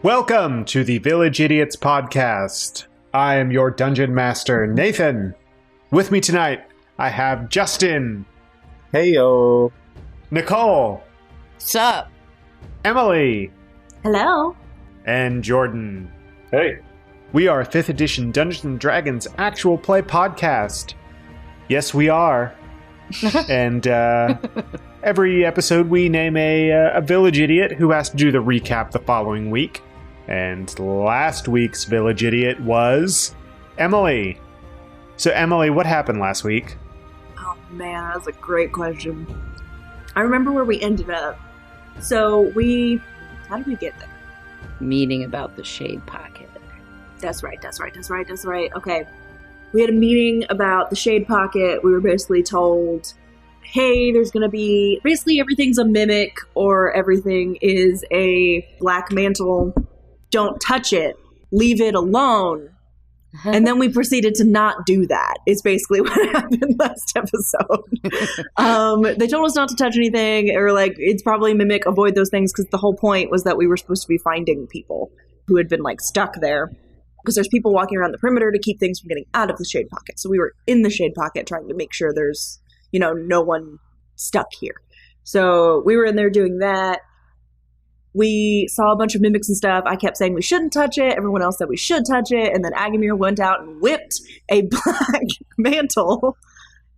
Welcome to the Village Idiots podcast. I am your dungeon master, Nathan. With me tonight, I have Justin. Heyo. Nicole. Sup? Emily. Hello. And Jordan. Hey. We are a 5th edition Dungeons & Dragons actual play podcast. Yes, we are. And every episode we name a village idiot who has to do the recap the following week. And last week's village idiot was Emily. So Emily, what happened last week? Oh man, that's a great question. I remember where we ended up. So how did we get there? Meeting about the Shade Pocket. That's right. Okay. We had a meeting about the Shade Pocket. We were basically told, hey, there's going to be, basically everything's a mimic or everything is a black mantle. Don't touch it. Leave it alone. And then we proceeded to not do that. It's basically what happened last episode. They told us not to touch anything, or like, it's probably a mimic, avoid those things, because the whole point was that we were supposed to be finding people who had been like stuck there. Because there's people walking around the perimeter to keep things from getting out of the Shade Pocket. So we were in the Shade Pocket trying to make sure there's, no one stuck here. So we were in there doing that. We saw a bunch of mimics and stuff. I kept saying we shouldn't touch it. Everyone else said we should touch it. And then Agamir went out and whipped a black mantle.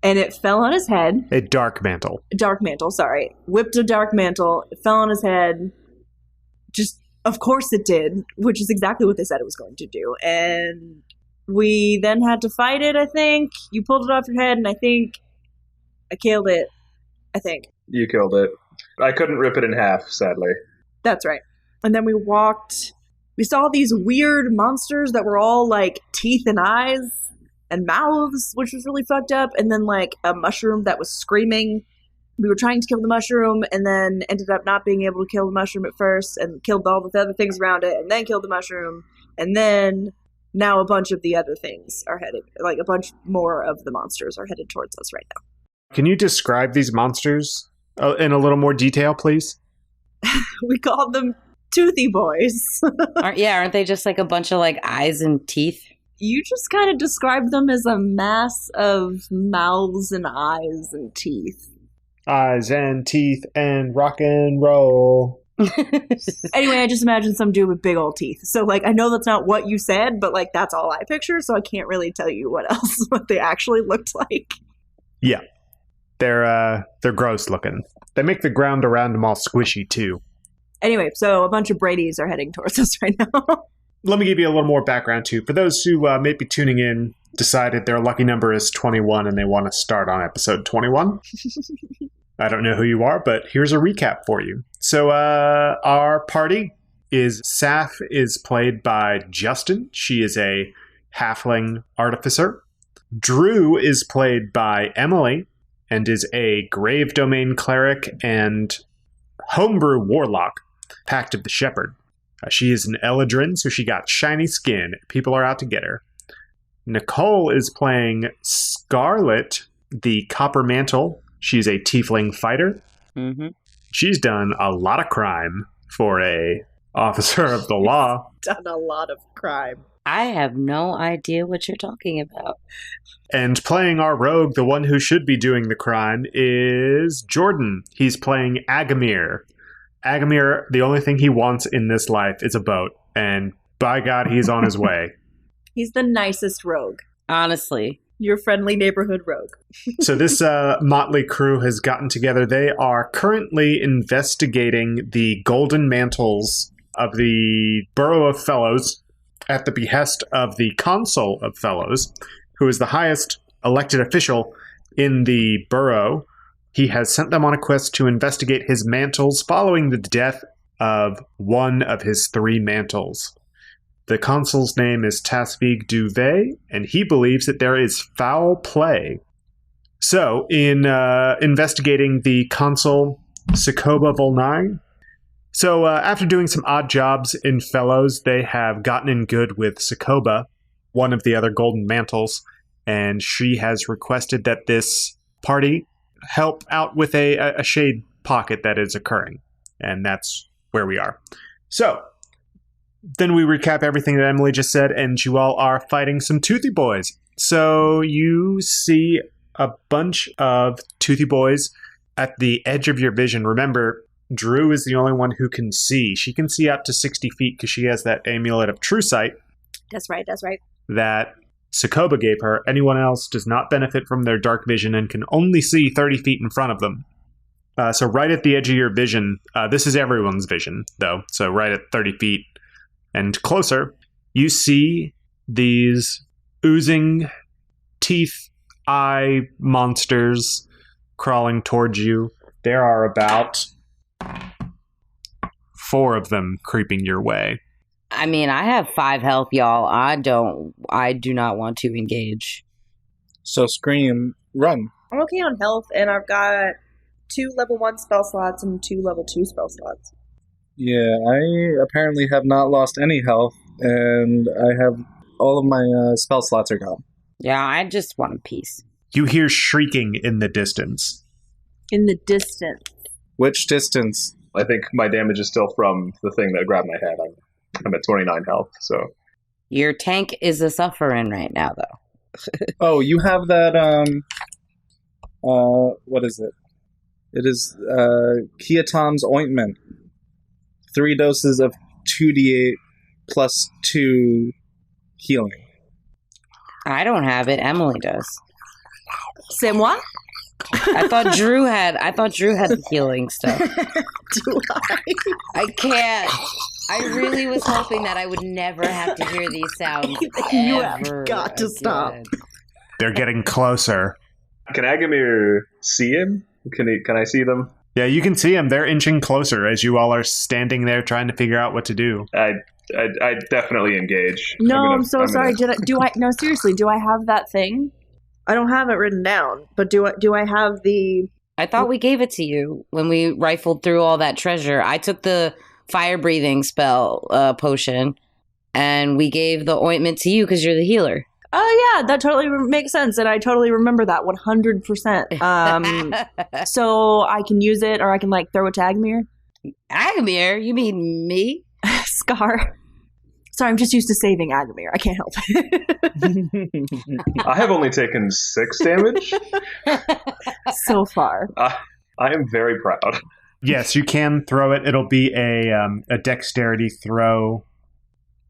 And it fell on his head. A dark mantle. Whipped a dark mantle. It fell on his head. Just, of course it did. Which is exactly what they said it was going to do. And we then had to fight it, I think. You pulled it off your head, and I think I killed it. I think. You killed it. I couldn't rip it in half, sadly. That's right. And then we saw these weird monsters that were all like teeth and eyes and mouths, which was really fucked up. And then like a mushroom that was screaming. We were trying to kill the mushroom and then ended up not being able to kill the mushroom at first and killed all the other things around it and then killed the mushroom. And then now a bunch of the other things are headed, like a bunch more of the monsters are headed towards us right now. Can you describe these monsters in a little more detail, please? We called them Toothy Boys. Aren't they just like a bunch of like eyes and teeth? You just kind of described them as a mass of mouths and eyes and teeth. Eyes and teeth and rock and roll. Anyway, I just imagined some dude with big old teeth. So like, I know that's not what you said, but like that's all I picture. So I can't really tell you what they actually looked like. Yeah. They're gross looking. They make the ground around them all squishy, too. Anyway, so a bunch of Brady's are heading towards us right now. Let me give you a little more background, too. For those who may be tuning in, decided their lucky number is 21 and they want to start on episode 21. I don't know who you are, but here's a recap for you. So our party is Saph is played by Justin. She is a halfling artificer. Drew is played by Emily, and is a Grave Domain cleric and homebrew warlock, Pact of the Shepherd. She is an Eladrin, so she got shiny skin. People are out to get her. Nicole is playing Scarlet, the Copper Mantle. She's a tiefling fighter. Mm-hmm. She's done a lot of crime for a officer of the law. Done a lot of crime. I have no idea what you're talking about. And playing our rogue, the one who should be doing the crime, is Jordan. He's playing Agamir. Agamir, the only thing he wants in this life is a boat. And by God, he's on his way. He's the nicest rogue. Honestly. Your friendly neighborhood rogue. So this motley crew has gotten together. They are currently investigating the golden mantles of the Borough of Fellows at the behest of the Consul of Fellows, who is the highest elected official in the borough. He has sent them on a quest to investigate his mantles following the death of one of his 3 mantles. The consul's name is Tasvig Duvet, and he believes that there is foul play. So, in investigating the consul, Sakoba Volnai, after doing some odd jobs in Fellows, they have gotten in good with Sakoba, one of the other golden mantles, and she has requested that this party help out with a shade pocket that is occurring. And that's where we are. So, Then we recap everything that Emily just said, and you all are fighting some toothy boys. So you see a bunch of toothy boys at the edge of your vision. Remember, Drew is the only one who can see. She can see out to 60 feet because she has that amulet of true sight. That's right. That Sokoba gave her. Anyone else does not benefit from their dark vision and can only see 30 feet in front of them. So right at the edge of your vision, this is everyone's vision, though. So right at 30 feet and closer, you see these oozing teeth eye monsters crawling towards you. There are about 4 of them creeping your way. I mean, I have 5 health, y'all. I do not want to engage. So scream, run. I'm okay on health, and I've got 2 level 1 spell slots and 2 level 2 spell slots. Yeah, I apparently have not lost any health, and I have all of my spell slots are gone. Yeah, I just want a piece. You hear shrieking in the distance. In the distance. Which distance? I think my damage is still from the thing that grabbed my head. I'm at 29 health, so... Your tank is a suffering right now, though. Oh, you have that, what is it? It is, Kiatom's ointment. 3 doses of 2d8 plus 2 healing. I don't have it. Emily does. C'est moi? I thought Drew had the healing stuff. Do I? I can't. I really was hoping that I would never have to hear these sounds. You have got to stop. They're getting closer. Can Agamir see him? Can I see them? Yeah, you can see them. They're inching closer as you all are standing there trying to figure out what to do. I definitely engage. No, I'm so sorry. No, seriously, do I have that thing? I don't have it written down, but do I have the... I thought we gave it to you when we rifled through all that treasure. I took the fire breathing spell potion, and we gave the ointment to you because you're the healer. Oh, yeah, that totally makes sense, and I totally remember that 100%. So I can use it, or I can, throw it to Agamir? Agamir? You mean me? Scar. Sorry, I'm just used to saving Agamir. I can't help it. I have only taken 6 damage. So far. I am very proud. Yes, you can throw it. It'll be a dexterity throw.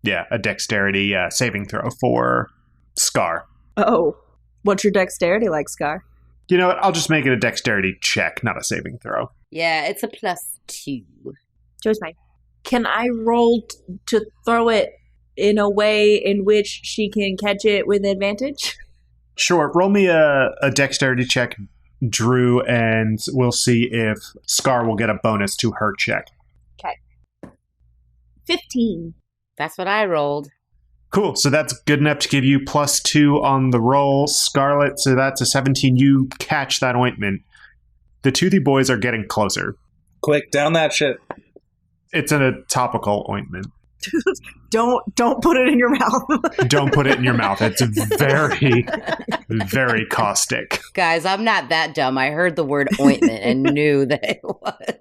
Yeah, a dexterity saving throw for Scar. Oh. What's your dexterity like, Scar? You know what? I'll just make it a dexterity check, not a saving throw. Yeah, it's a +2. Choose mine. Can I roll to throw it in a way in which she can catch it with advantage? Sure. Roll me a dexterity check, Drew, and we'll see if Scar will get a bonus to her check. Okay. 15. That's what I rolled. Cool. So that's good enough to give you +2 on the roll. Scarlet, so that's a 17. You catch that ointment. The toothy boys are getting closer. Quick, down that shit. It's a topical ointment. Don't put it in your mouth. Don't put it in your mouth. It's very, very caustic. Guys, I'm not that dumb. I heard the word ointment and knew that it was.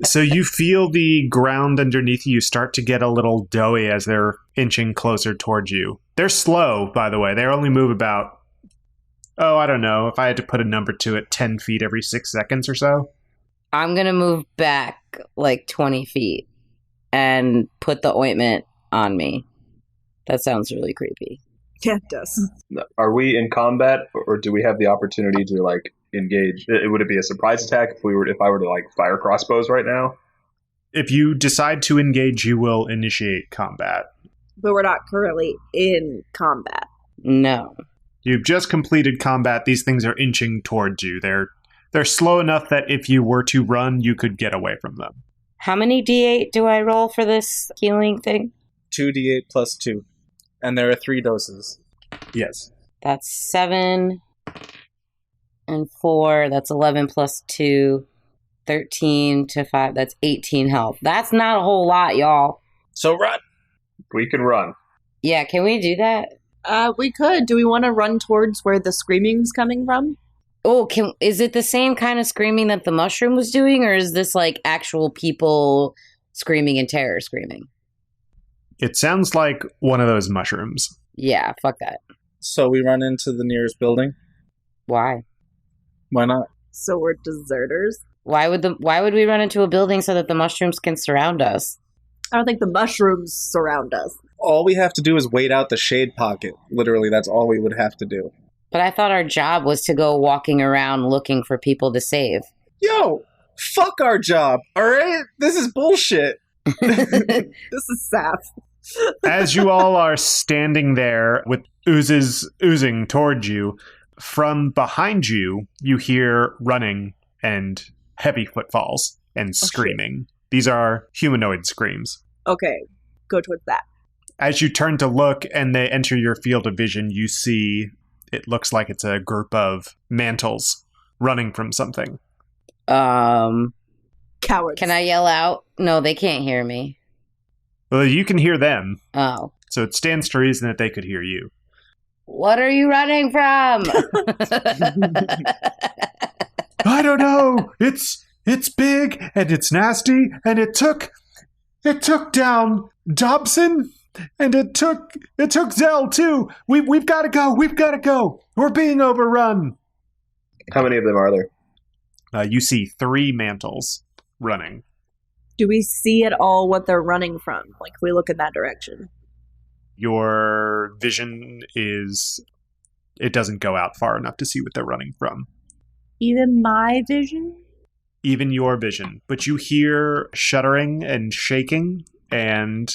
So you feel the ground underneath you start to get a little doughy as they're inching closer towards you. They're slow, by the way. They only move about, I don't know, if I had to put a number to it, 10 feet every 6 seconds or so. I'm going to move back 20 feet and put the ointment on me. That sounds really creepy. Yeah, it does. Are we in combat, or do we have the opportunity to engage? Would it be a surprise attack if I were to fire crossbows right now? If you decide to engage, you will initiate combat. But we're not currently in combat. No. You've just completed combat. These things are inching towards you. They're slow enough that if you were to run, you could get away from them. How many D8 do I roll for this healing thing? 2d8 plus 2. And there are 3 doses. Yes. That's 7 and 4. That's 11 plus 2. 13 to 5. That's 18 health. That's not a whole lot, y'all. So run. We can run. Yeah, can we do that? We could. Do we want to run towards where the screaming's coming from? Oh, is it the same kind of screaming that the mushroom was doing, or is this actual people screaming and terror screaming? It sounds like one of those mushrooms. Yeah, fuck that. So we run into the nearest building. Why? Why not? So we're deserters? Why would we run into a building so that the mushrooms can surround us? I don't think the mushrooms surround us. All we have to do is wait out the shade pocket. Literally, that's all we would have to do. But I thought our job was to go walking around looking for people to save. Yo, fuck our job, alright? This is bullshit. This is Saph. As you all are standing there with oozes oozing towards you, from behind you, you hear running and heavy footfalls and screaming. These are humanoid screams. Okay, go towards that. As you turn to look and they enter your field of vision, you see it looks like it's a group of mantles running from something. Cowards. Can I yell out? No, they can't hear me. Well, you can hear them. Oh. So it stands to reason that they could hear you. What are you running from? I don't know. It's big and it's nasty and it took down Dobson and it took Zell too. We've got to go. We've got to go. We're being overrun. How many of them are there? You see 3 mantles running. Do we see at all what they're running from? Like, if we look in that direction. Your vision it doesn't go out far enough to see what they're running from. Even my vision? Even your vision. But you hear shuddering and shaking, and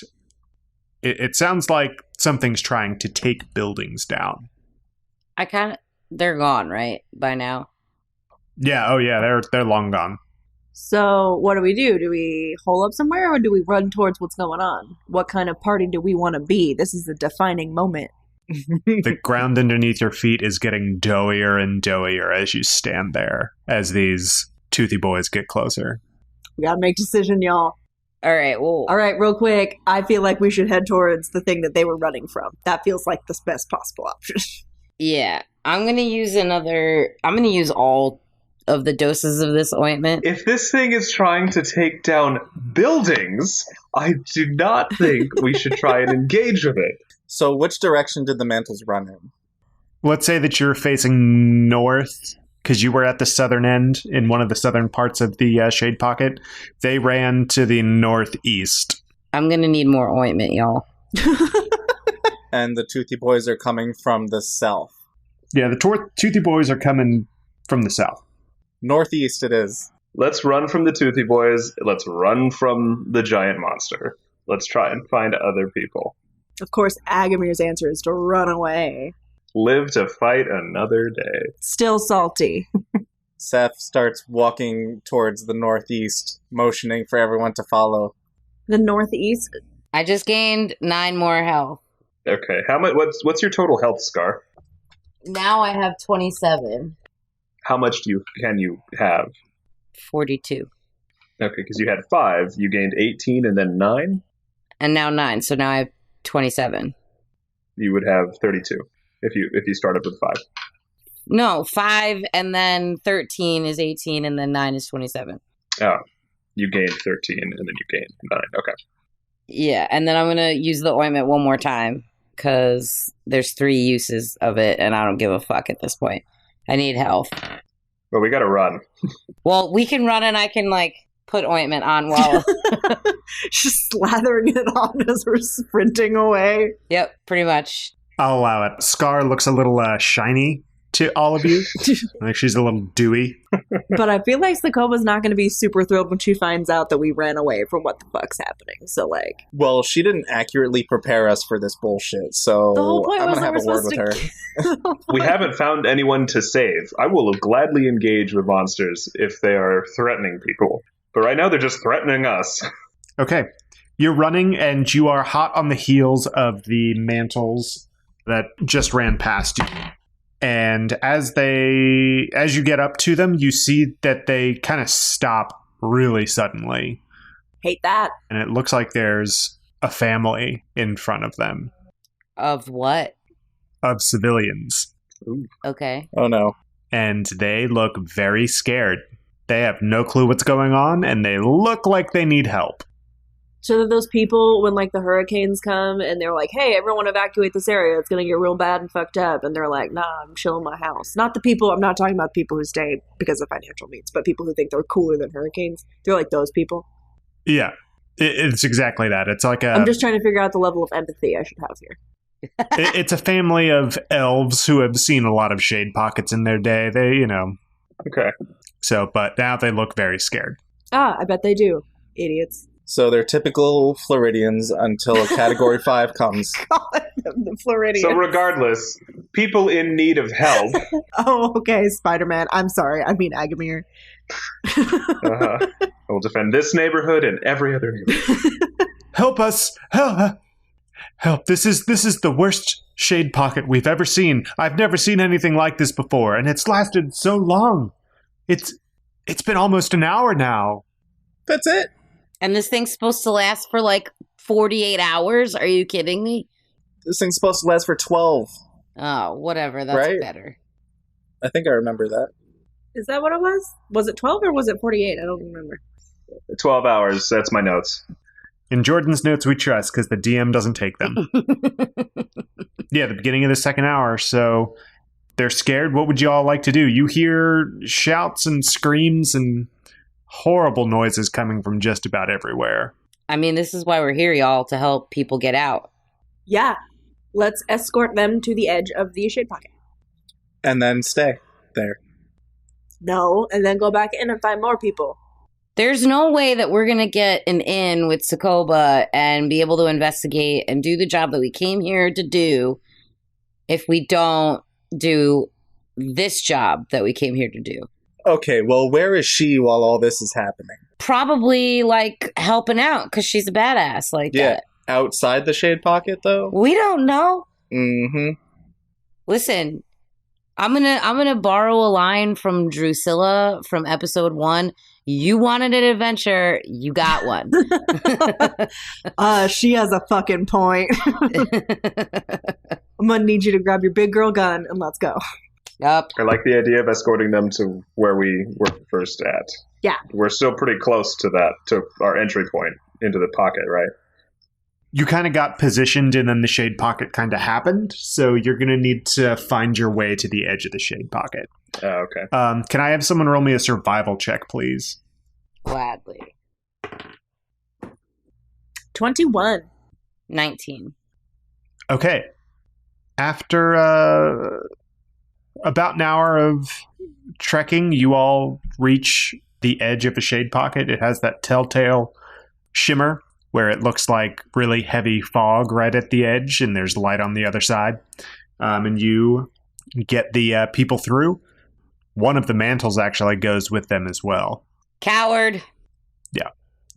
it sounds like something's trying to take buildings down. They're gone, right? By now? Yeah, oh yeah, they're long gone. So, what do? Do we hole up somewhere, or do we run towards what's going on? What kind of party do we want to be? This is a defining moment. The ground underneath your feet is getting doughier and doughier as you stand there, as these toothy boys get closer. We gotta make a decision, y'all. All right, well... All right, real quick. I feel like we should head towards the thing that they were running from. That feels like the best possible option. Yeah, I'm going to use all of the doses of this ointment. If this thing is trying to take down buildings, I do not think we should try and engage with it. So which direction did the mantles run in? Let's say that you're facing north, because you were at the southern end, in one of the southern parts of the shade pocket. They ran to the northeast. I'm going to need more ointment, y'all. And the toothy boys are coming from the south. Yeah, the toothy boys are coming from the south. Northeast it is. Let's run from the toothy boys. Let's run from the giant monster. Let's try and find other people. Of course, Agamir's answer is to run away. Live to fight another day. Still salty. Saph starts walking towards the northeast, motioning for everyone to follow. The northeast? I just gained 9 more health. Okay, how much? What's your total health, Scar? Now I have 27. How much can you have? 42. Okay, because you had 5, you gained 18 and then 9? And now 9, so now I have 27. You would have 32 if you started with 5. No, 5 and then 13 is 18 and then 9 is 27. Oh, you gained 13 and then you gained 9. Okay. Yeah, and then I'm going to use the ointment one more time because there's 3 uses of it and I don't give a fuck at this point. I need health. Well, we gotta run. Well, we can run and I can, put ointment on while... Just slathering it on as we're sprinting away. Yep, pretty much. I'll allow it. Scar looks a little shiny to all of you. Like she's a little dewy. But I feel like Sakoma's not going to be super thrilled when she finds out that we ran away from what the fuck's happening. So, Well, she didn't accurately prepare us for this bullshit, so the whole point I'm was going to that have we're a word supposed with her. We haven't found anyone to save. I will gladly engage with monsters if they are threatening people. But right now, they're just threatening us. Okay. You're running and you are hot on the heels of the mantles that just ran past you. And as you get up to them, you see that they kind of stop really suddenly. Hate that. And it looks like there's a family in front of them. Of what? Of civilians. Ooh. Okay. Oh no. And they look very scared. They have no clue what's going on, and they look like they need help. So that those people, when like the hurricanes come and they're like, hey, everyone evacuate this area, it's going to get real bad and fucked up. And they're like, nah, I'm chilling my house. Not the people, I'm not talking about people who stay because of financial means, but people who think they're cooler than hurricanes. They're like those people. Yeah, it's exactly that. It's like I'm just trying to figure out the level of empathy I should have here. It's a family of elves who have seen a lot of shade pockets in their day. They, Okay. So, but now they look very scared. I bet they do. Idiots. So they're typical Floridians until a Category 5 comes. The Floridians. So regardless, people in need of help. Oh, okay, Spider-Man. I'm sorry. I mean Agamir. I will defend this neighborhood and every other neighborhood. Help us! Help! This is the worst shade pocket we've ever seen. I've never seen anything like this before, and it's lasted so long. It's been almost an hour now. That's it. And this thing's supposed to last for like 48 hours? Are you kidding me? This thing's supposed to last for 12. Oh, whatever. That's Right? better. I think I remember that. Is that what it was? Was it 12 or was it 48? I don't remember. 12 hours. That's my notes. In Jordan's notes, we trust because the DM doesn't take them. Yeah, the beginning of the second hour. So they're scared. What would you all like to do? You hear shouts and screams and horrible noises coming from just about everywhere. I mean, this is why we're here, y'all, to help people get out. Yeah. Let's escort them to the edge of the shade pocket. And then stay there. No, and then go back in and find more people. There's no way that we're going to get an in with Sokoba and be able to investigate and do the job that we came here to do if we don't do this job that we came here to do. Okay, well, where is she while all this is happening? Probably, like, helping out because she's a badass like that. Outside the shade pocket, though? We don't know. Mm-hmm. Listen, I'm gonna borrow a line from Drusilla from episode 1. You wanted an adventure, you got one. She has a fucking point. I'm gonna need you to grab your big girl gun and let's go. Yup. I like the idea of escorting them to where we were first at. Yeah. We're still pretty close to that, to our entry point into the pocket, right? You kind of got positioned and then the shade pocket kind of happened. So you're going to need to find your way to the edge of the shade pocket. Okay. Can I have someone roll me a survival check, please? Gladly. 21. 19. Okay. After about an hour of trekking, you all reach the edge of a shade pocket. It has that telltale shimmer where it looks like really heavy fog right at the edge, and there's light on the other side. And you get the people through. One of the mantles actually goes with them as well. Coward. Yeah.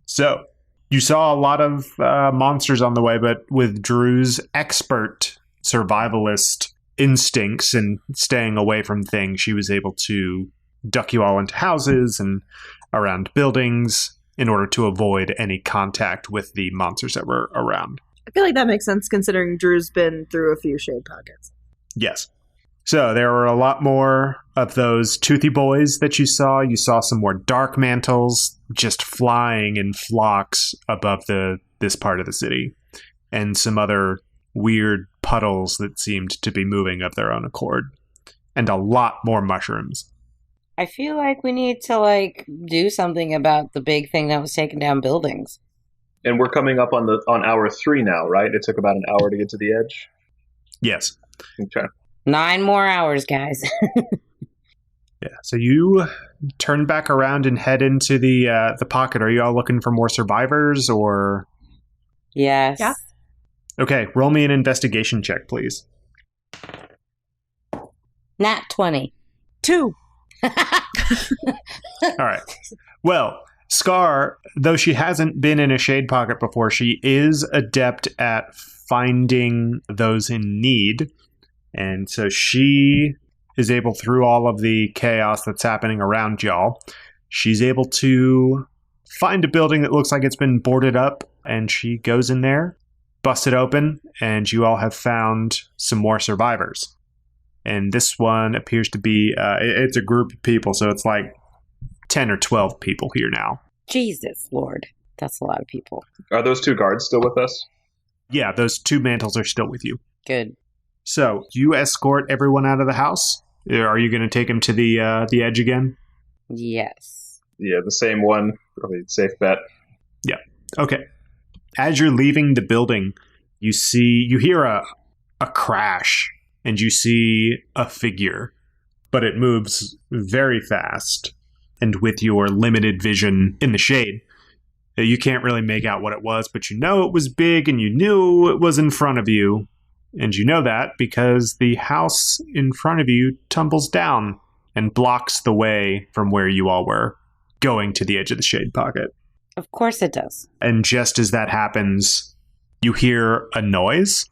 So, you saw a lot of monsters on the way, but with Drew's expert survivalist instincts and staying away from things, she was able to duck you all into houses and around buildings in order to avoid any contact with the monsters that were around. I feel like that makes sense considering Drew's been through a few shade pockets. Yes. So there were a lot more of those toothy boys that you saw. You saw some more dark mantles just flying in flocks above this part of the city, and some other weird puddles that seemed to be moving of their own accord, and a lot more mushrooms. I feel like we need to, like, do something about the big thing that was taking down buildings. And we're coming up on hour 3 now, right? It took about an hour to get to the edge? Yes. Okay. 9 more hours, guys. Yeah. So you turn back around and head into the pocket. Are you all looking for more survivors, or? Yes. Yeah. Okay. Roll me an investigation check, please. Nat 20. 2. All right. Well, Scar, though she hasn't been in a shade pocket before, she is adept at finding those in need. And so she is able, through all of the chaos that's happening around y'all, she's able to find a building that looks like it's been boarded up, and she goes in there, busts it open, and you all have found some more survivors. And this one appears to be, it's a group of people, so it's like 10 or 12 people here now. Jesus, Lord. That's a lot of people. Are those 2 guards still with us? Yeah, those 2 mantles are still with you. Good. So, you escort everyone out of the house? Are you going to take them to the edge again? Yes. Yeah, the same one. Probably safe bet. Yeah. Okay. As you're leaving the building, you hear a crash, and you see a figure, but it moves very fast. And with your limited vision in the shade, you can't really make out what it was, but you know it was big, and you knew it was in front of you. And you know that because the house in front of you tumbles down and blocks the way from where you all were, going to the edge of the shade pocket. Of course it does. And just as that happens, you hear a noise.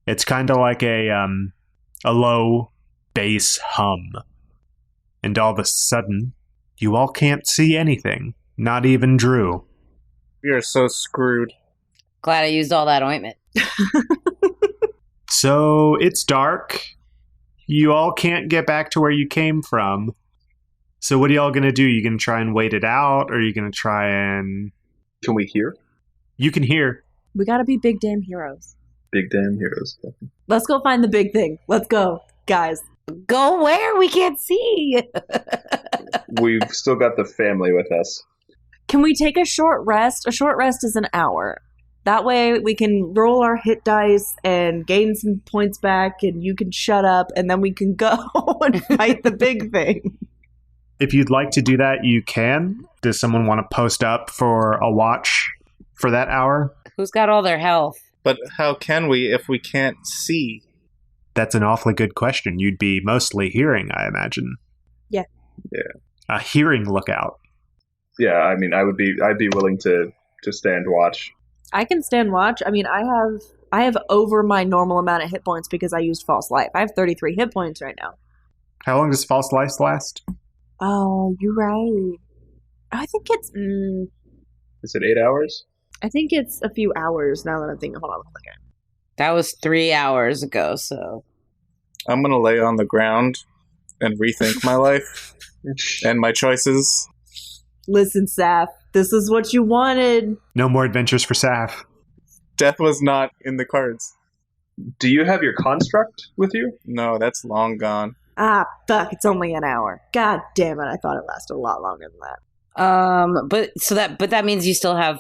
It's kind of like a low bass hum. And all of a sudden, you all can't see anything, not even Drew. We are so screwed. Glad I used all that ointment. So it's dark. You all can't get back to where you came from. So what are y'all going to do? You going to try and wait it out, or are you going to try and... Can we hear? You can hear. We gotta be big damn heroes. Big damn heroes. Let's go find the big thing. Let's go, guys. Go where? We can't see. We've still got the family with us. Can we take a short rest? A short rest is an hour. That way we can roll our hit dice and gain some points back, and you can shut up, and then we can go and fight the big thing. If you'd like to do that, you can. Does someone want to post up for a watch for that hour? Who's got all their health? But how can we if we can't see? That's an awfully good question. You'd be mostly hearing, I imagine. Yeah. Yeah. A hearing lookout. Yeah, I mean, I'd be willing to stand watch. I can stand watch. I mean, I have over my normal amount of hit points because I used false life. I have 33 hit points right now. How long does false life last? Oh, you're right. I think it's Is it 8 hours? I think it's a few hours now that I'm thinking. Hold on a second. That was 3 hours ago, so. I'm going to lay on the ground and rethink my life and my choices. Listen, Saph, this is what you wanted. No more adventures for Saph. Death was not in the cards. Do you have your construct with you? No, that's long gone. Ah, fuck, it's only an hour. God damn it, I thought it lasted a lot longer than that. But that means you still have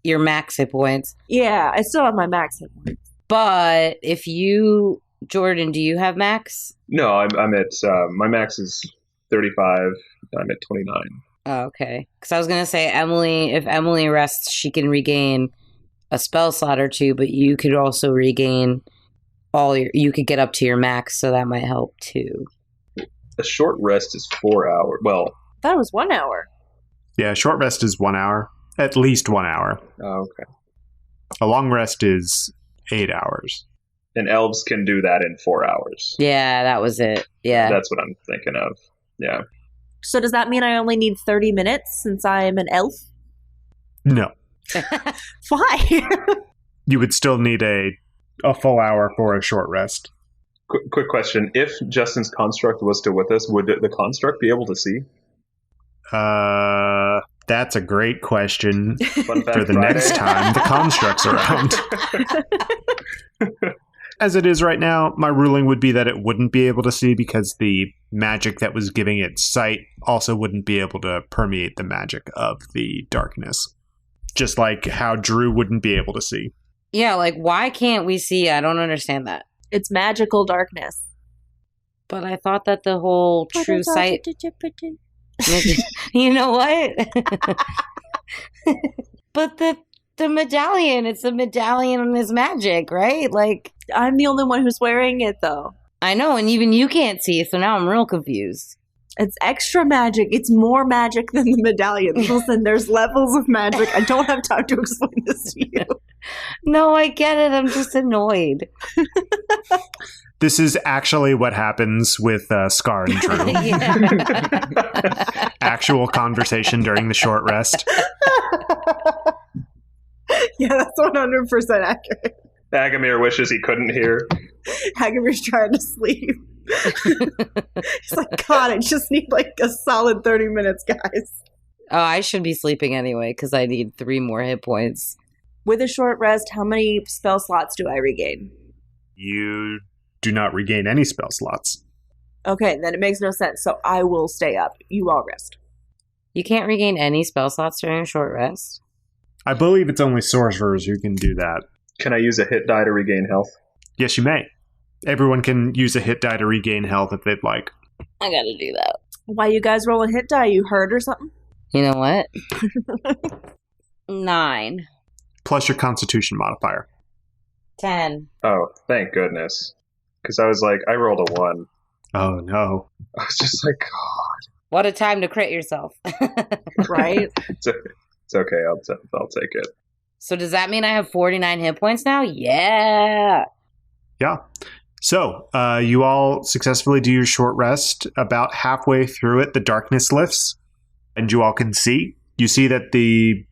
your max hit points. Yeah, I still have my max hit points. But if you, Jordan, do you have max? No, I'm at, my max is 35. I'm at 29. Oh, okay. Because I was going to say, if Emily rests, she can regain a spell slot or 2, but you could also regain you could get up to your max, so that might help too. A short rest is 4 hours. Well, That was 1 hour. Yeah, short rest is 1 hour. At least 1 hour. oh, okay. A long rest is 8 hours. And elves can do that in 4 hours. Yeah, that was it. Yeah. That's what I'm thinking of. Yeah. So does that mean I only need 30 minutes since I'm an elf? No. Why? You would still need a full hour for a short rest. Quick question. If Justin's construct was still with us, would the construct be able to see? That's a great question Fun fact for the Friday. next time the construct's around. As it is right now, my ruling would be that it wouldn't be able to see because the magic that was giving it sight also wouldn't be able to permeate the magic of the darkness. Just like how Drew wouldn't be able to see. Yeah, like, why can't we see? I don't understand that. It's magical darkness. But I thought that the whole true sight... You know what? But the medallion, it's the medallion and his magic, right? Like, I'm the only one who's wearing it, though. I know, and even you can't see, so now I'm real confused. It's extra magic. It's more magic than the medallion. Listen, there's levels of magic. I don't have time to explain this to you. No, I get it. I'm just annoyed. This is actually what happens with Scar and Drew. Yeah. Actual conversation during the short rest. Yeah, that's 100% accurate. Agamir wishes he couldn't hear. Hagamir's trying to sleep. He's like, God, I just need like a solid 30 minutes, guys. Oh, I should be sleeping anyway because I need 3 more hit points. With a short rest, how many spell slots do I regain? You do not regain any spell slots. Okay, then it makes no sense. So I will stay up. You all rest. You can't regain any spell slots during a short rest? I believe it's only sorcerers who can do that. Can I use a hit die to regain health? Yes, you may. Everyone can use a hit die to regain health if they'd like. I gotta do that. Why you guys roll a hit die? You hurt or something? You know what? 9. Plus your constitution modifier. 10. Oh, thank goodness. Because I was like, I rolled a 1. Oh, no. I was just like, What a time to crit yourself. Right? it's okay. I'll take it. So does that mean I have 49 hit points now? Yeah. Yeah. So, you all successfully do your short rest. About halfway through it, the darkness lifts, and you all can see. You see that the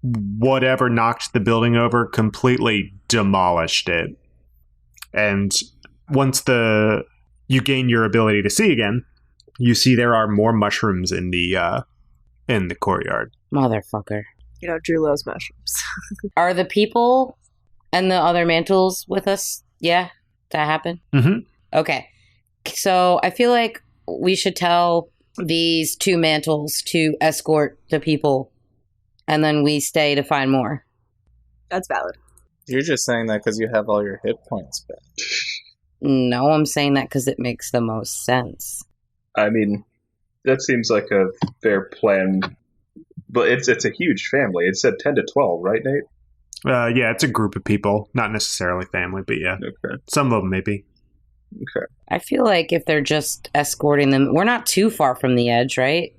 whatever knocked the building over completely demolished it. And once you gain your ability to see again, you see there are more mushrooms in the courtyard. Motherfucker. You know, Drew loves mushrooms. Are the people and the other mantles with us? Yeah? That happened? Mm-hmm. Okay. So I feel like we should tell these 2 mantles to escort the people, and then we stay to find more. That's valid. You're just saying that because you have all your hit points back. No, I'm saying that because it makes the most sense. I mean, that seems like a fair plan. But it's a huge family. It said 10 to 12, right, Nate? Yeah, it's a group of people. Not necessarily family, but yeah. Okay. Some of them maybe. Okay. I feel like if they're just escorting them, we're not too far from the edge, right?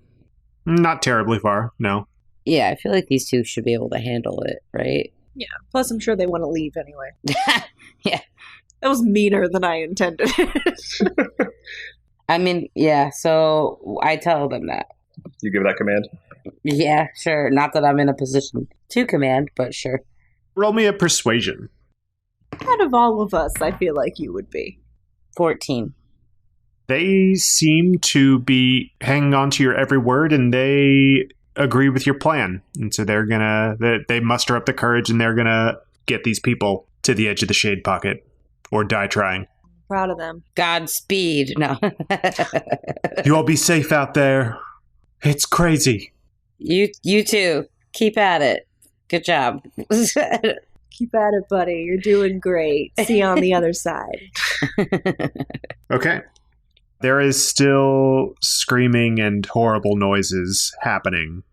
Not terribly far, no. Yeah, I feel like these 2 should be able to handle it, right? Yeah. Plus, I'm sure they want to leave anyway. Yeah. That was meaner than I intended. I mean, yeah, so I tell them that. You give that command? Yeah, sure. Not that I'm in a position to command, but sure. Roll me a persuasion. Out of all of us, I feel like you would be. 14. They seem to be hanging on to your every word, and they agree with your plan. And so they muster up the courage, and they're gonna get these people to the edge of the shade pocket, or die trying. Proud of them. Godspeed. No. You all be safe out there. It's crazy. You too. Keep at it. Good job. Keep at it, buddy. You're doing great. See you on the other side. Okay. There is still screaming and horrible noises happening.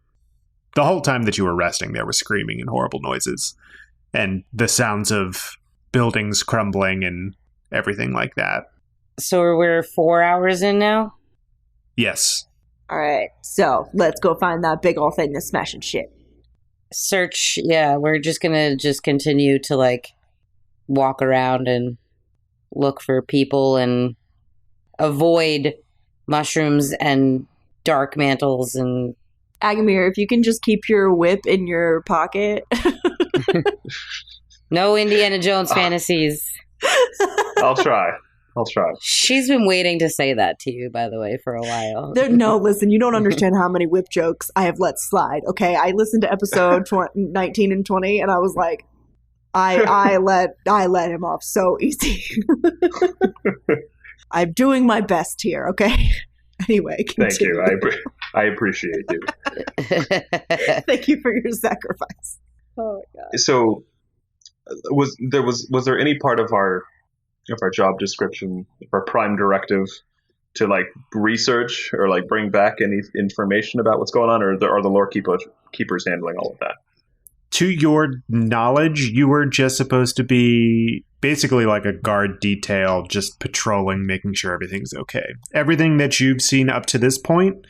The whole time that you were resting, there was screaming and horrible noises. And the sounds of buildings crumbling and everything like that. So we're 4 hours in now? Yes. All right. So let's go find that big old thing that's smashing shit. Search, yeah, we're just gonna continue to walk around and look for people and avoid mushrooms and dark mantles and Agamir, if you can just keep your whip in your pocket. no Indiana Jones fantasies. I'll try. She's been waiting to say that to you, by the way, for a while. No, listen, you don't understand how many whip jokes I have let slide. Okay, I listened to episode 19 and 20, and I was like, I let him off so easy. I'm doing my best here. Okay. Anyway, continue. Thank you. I appreciate you. Thank you for your sacrifice. Oh my god. So, was there any part of our job description, our prime directive, to research or bring back any information about what's going on, or are the lore keepers handling all of that? To your knowledge, you were just supposed to be basically like a guard detail, just patrolling, making sure everything's okay. Everything that you've seen up to this point,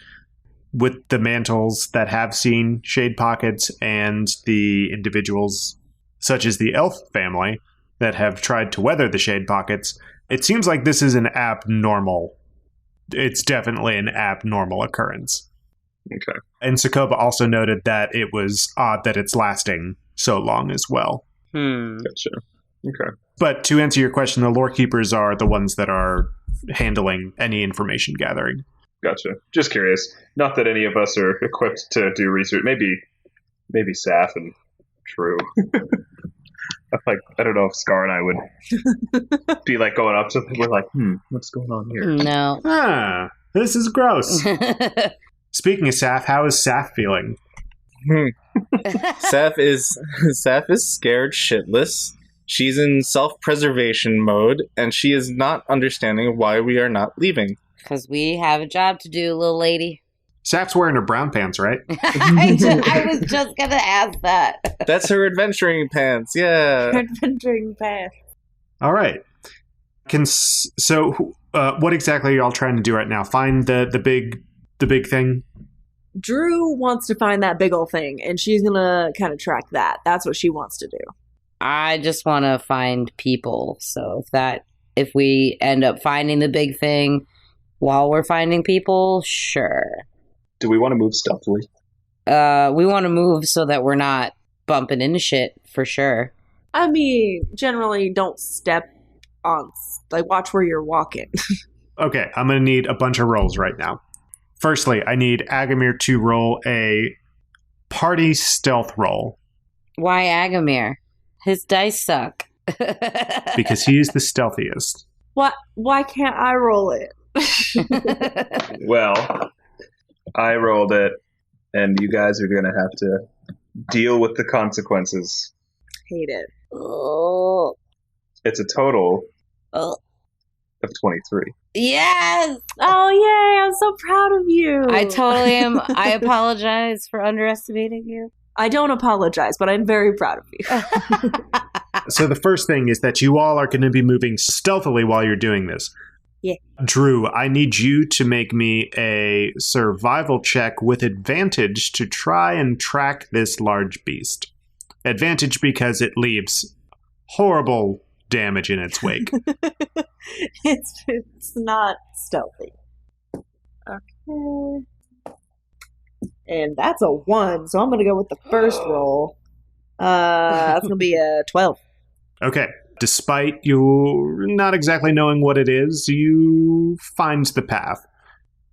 with the mantles that have seen shade pockets and the individuals such as the elf family that have tried to weather the shade pockets, it seems like this is it's definitely an abnormal occurrence. Okay. And Sokoba also noted that it was odd that it's lasting so long as well. Gotcha. Okay. But to answer your question, the lore keepers are the ones that are handling any information gathering. Gotcha. Just curious. Not that any of us are equipped to do research. Maybe Saph and True. I don't know if Scar and I would be like going up to. We're like, what's going on here? No. This is gross. Speaking of Saph, how is Saph feeling? Saph is scared shitless. She's in self-preservation mode, and she is not understanding why we are not leaving. Because we have a job to do, little lady. Saph's wearing her brown pants, right? I was just going to ask that. That's her adventuring pants, yeah. Adventuring pants. All right. What exactly are y'all trying to do right now? Find the big thing? Drew wants to find that big old thing, and she's gonna kind of track that. That's what she wants to do. I just want to find people. So if we end up finding the big thing while we're finding people, sure. Do we want to move stealthily? We want to move so that we're not bumping into shit, for sure. I mean, generally don't step on, watch where you're walking. Okay, I'm going to need a bunch of rolls right now. Firstly, I need Agamir to roll a party stealth roll. Why Agamir? His dice suck. Because he is the stealthiest. What? Why can't I roll it? Well, I rolled it, and you guys are going to have to deal with the consequences. Hate it. Oh. It's a total Oh. of 23. Yes! Oh, yay! I'm so proud of you. I totally am. I apologize for underestimating you. I don't apologize, but I'm very proud of you. So the first thing is that you all are going to be moving stealthily while you're doing this. Yeah. Drew, I need you to make me a survival check with advantage to try and track this large beast. Advantage because it leaves horrible damage in its wake. It's not stealthy. Okay. And that's a 1, so I'm going to go with the first roll. That's going to be a 12. Okay. Despite you not exactly knowing what it is, you find the path.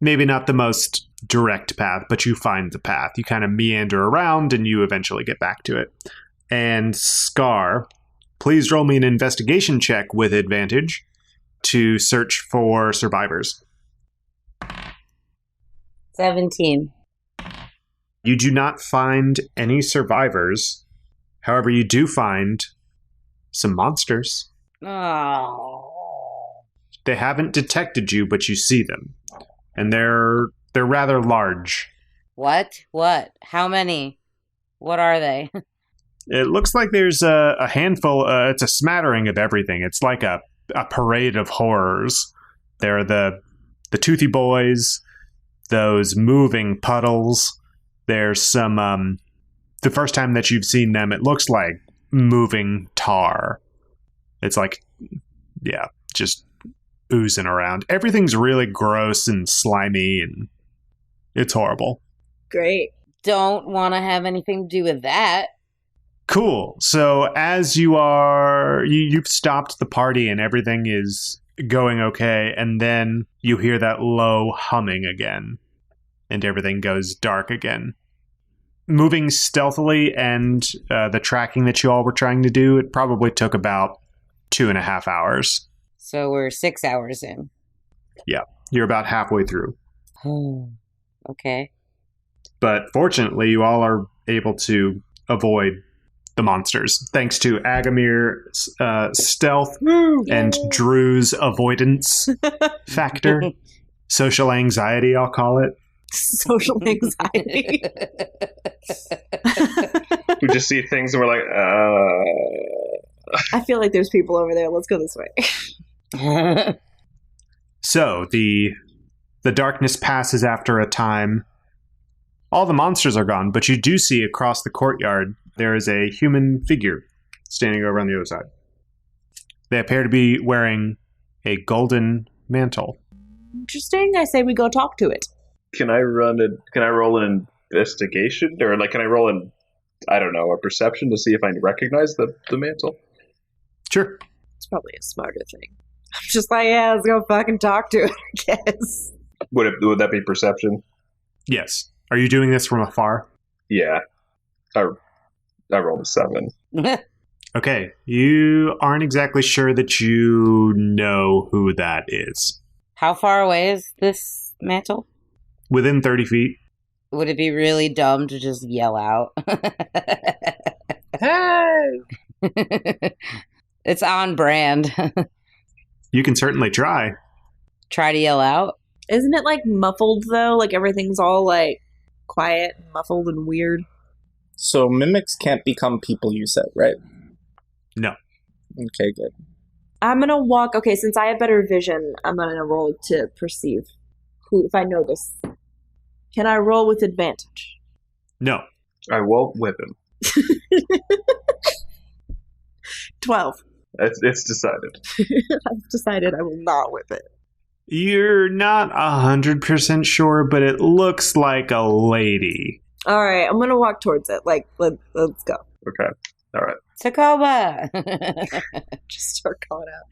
Maybe not the most direct path, but you find the path. You kind of meander around and you eventually get back to it. And Scar, please roll me an investigation check with advantage to search for survivors. 17. You do not find any survivors. However, you do find some monsters. Oh. They haven't detected you, but you see them. And they're rather large. What? How many? What are they? It looks like there's a handful, it's a smattering of everything. It's like a parade of horrors. There are the toothy boys, those moving puddles. There's some, the first time that you've seen them, it looks like moving tar. It's like, yeah, just oozing around. Everything's really gross and slimy, and it's horrible. Great. Don't want to have anything to do with that. Cool. So as you've stopped the party and everything is going okay, and then you hear that low humming again, and everything goes dark again. Moving stealthily and the tracking that you all were trying to do, it probably took about 2.5 hours. So we're 6 hours in. Yeah, you're about halfway through. Okay. But fortunately, you all are able to avoid the monsters, thanks to Agamir's stealth and Drew's avoidance factor. Social anxiety, I'll call it. Social anxiety. We just see things and we're like, I feel like there's people over there. Let's go this way. So the darkness passes after a time. All the monsters are gone, but you do see across the courtyard there is a human figure standing over on the other side. They appear to be wearing a golden mantle. Interesting. I say we go talk to it. Can I roll an investigation? Or can I roll a perception to see if I recognize the mantle? Sure. It's probably a smarter thing. I'm just like, yeah, let's go fucking talk to it, I guess. Would that be perception? Yes. Are you doing this from afar? Yeah. I rolled a 7. Okay. You aren't exactly sure that you know who that is. How far away is this mantle? Within 30 feet. Would it be really dumb to just yell out? Hey! It's on brand. You can certainly try. Try to yell out. Isn't it like muffled though? Like everything's all like quiet and muffled and weird. So mimics can't become people, you said, right? No. Okay, good. I'm gonna walk. Okay, since I have better vision, I'm gonna roll to perceive who. If I know this, can I roll with advantage? No. I won't whip him. 12. It's decided. I've decided I will not whip it. You're not 100% sure, but it looks like a lady. All right, I'm gonna walk towards it. Like, let's go. Okay. All right. Tacoba! Just start calling out,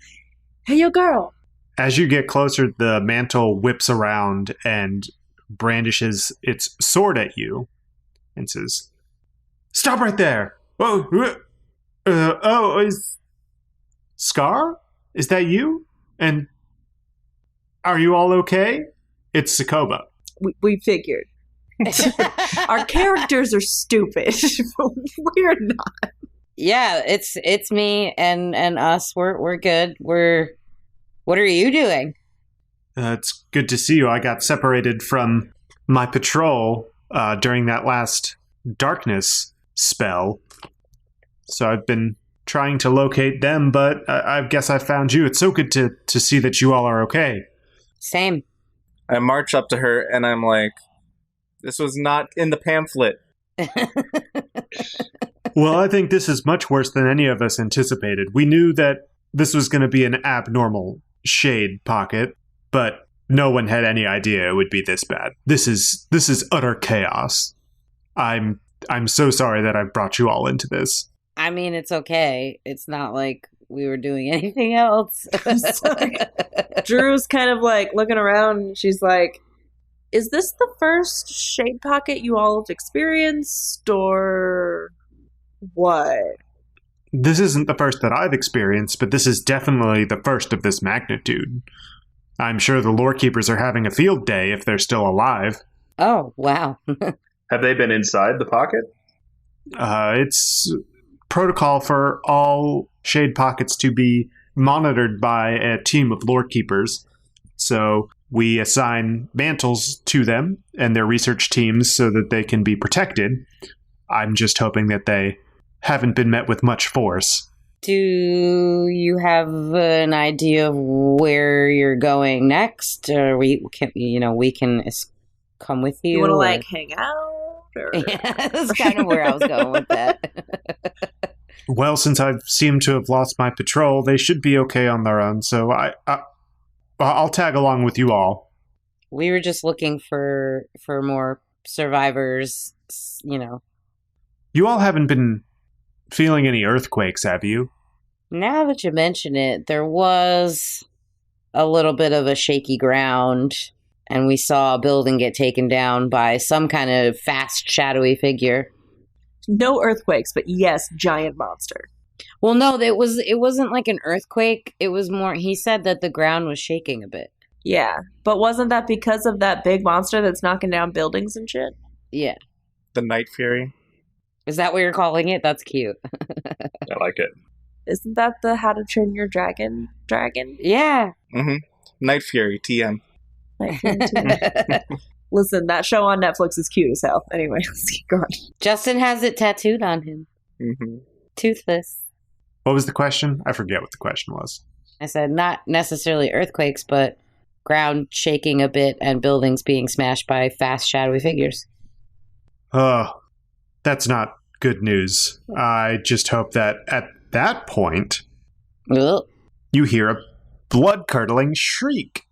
"Hey, yo, girl!" As you get closer, the mantle whips around and brandishes its sword at you and says, "Stop right there! Is Scar? Is that you? And are you all okay?" It's Sakoba. We figured. Our characters are stupid. We're not. Yeah, it's me and us. We're good. What are you doing? It's good to see you. I got separated from my patrol during that last darkness spell. So I've been trying to locate them, but I guess I found you. It's so good to see that you all are okay. Same. I march up to her and I'm like, this was not in the pamphlet. Well, I think this is much worse than any of us anticipated. We knew that this was going to be an abnormal shade pocket, but no one had any idea it would be this bad. This is utter chaos. I'm so sorry that I brought you all into this. I mean, it's okay. It's not like we were doing anything else. Drew's kind of like looking around. And she's like, "Is this the first shade pocket you all have experienced, or what?" This isn't the first that I've experienced, but this is definitely the first of this magnitude. I'm sure the lore keepers are having a field day if they're still alive. Oh, wow. Have they been inside the pocket? It's protocol for all shade pockets to be monitored by a team of lore keepers. So we assign mantles to them and their research teams so that they can be protected. I'm just hoping that they haven't been met with much force. Do you have an idea of where you're going next? Or we can come with you? You want to or- like hang out? Or... Yeah, that's kind of where I was going with that. Well, since I seem to have lost my patrol, they should be okay on their own, so I'll tag along with you all. We were just looking for more survivors, You all haven't been feeling any earthquakes, have you? Now that you mention it, there was a little bit of a shaky ground, and we saw a building get taken down by some kind of fast, shadowy figure. No earthquakes, but yes, giant monster. Well, no, it wasn't like an earthquake. It was more, he said that the ground was shaking a bit. Yeah, but wasn't that because of that big monster that's knocking down buildings and shit? Yeah. The Night Fury. Is that what you're calling it? That's cute. I like it. Isn't that the How to Train Your Dragon? Yeah. Mm-hmm. Night Fury, TM. Like, listen, that show on Netflix is cute as hell. Anyway, let's keep going. Justin has it tattooed on him. Mm-hmm. Toothless. What was the question? I forget what the question was. I said not necessarily earthquakes, but ground shaking a bit and buildings being smashed by fast, shadowy figures. Oh, that's not good news. I just hope that at that point, Ugh. you hear a blood-curdling shriek.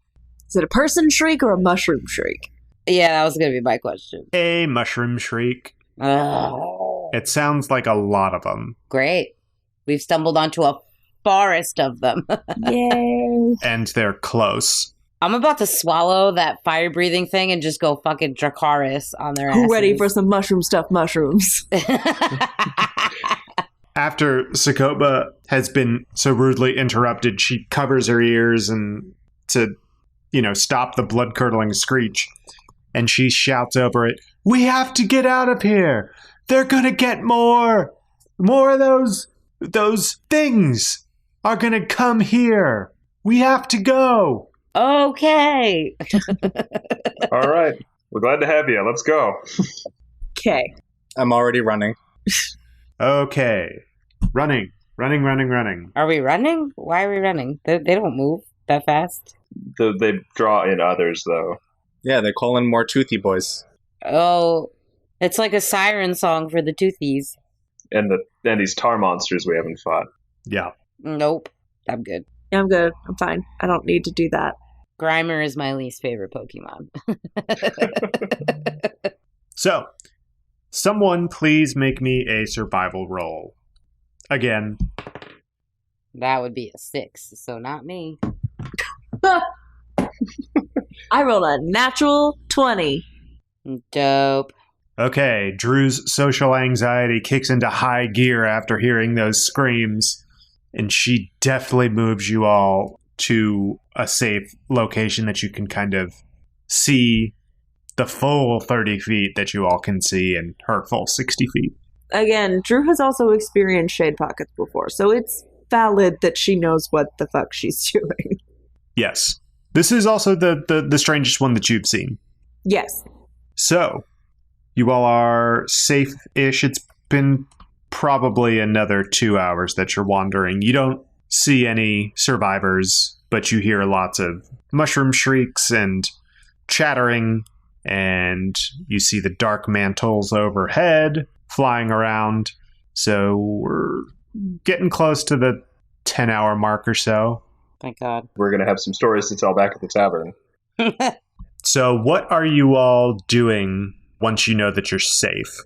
Is it a person shriek or a mushroom shriek? Yeah, that was going to be my question. A mushroom shriek. Oh, It sounds like a lot of them. great. We've stumbled onto a forest of them. Yay. And they're close. I'm about to swallow that fire-breathing thing and just go fucking Dracarys on their asses. Who ready for some mushroom stuffed mushrooms? After Sokoba has been so rudely interrupted, she covers her ears and to, stop the blood-curdling screech. And she shouts over it, "We have to get out of here! They're gonna get more! More of those things are gonna come here! We have to go!" Okay. All right. We're glad to have you. Let's go. Okay. I'm already running. Okay. Running. Are we running? Why are we running? They don't move that fast. They draw in others, though. Yeah, they call in more toothy boys. Oh, it's like a siren song for the toothies. And these tar monsters we haven't fought. Yeah. Nope. I'm good. Yeah, I'm good. I'm fine. I don't need to do that. Grimer is my least favorite Pokemon. So, someone please make me a survival roll. Again. That would be a 6, so not me. I rolled a natural 20. Dope. Okay, Drew's social anxiety kicks into high gear after hearing those screams, and she definitely moves you all to a safe location that you can kind of see the full 30 feet that you all can see and her full 60 feet. Again, Drew has also experienced shade pockets before, so it's valid that she knows what the fuck she's doing. Yes. This is also the strangest one that you've seen. Yes. So, you all are safe-ish. It's been probably another 2 hours that you're wandering. You don't see any survivors, but you hear lots of mushroom shrieks and chattering, and you see the dark mantles overhead flying around. So we're getting close to the 10-hour mark or so. Thank God. We're going to have some stories to tell back at the tavern. So what are you all doing once you know that you're safe?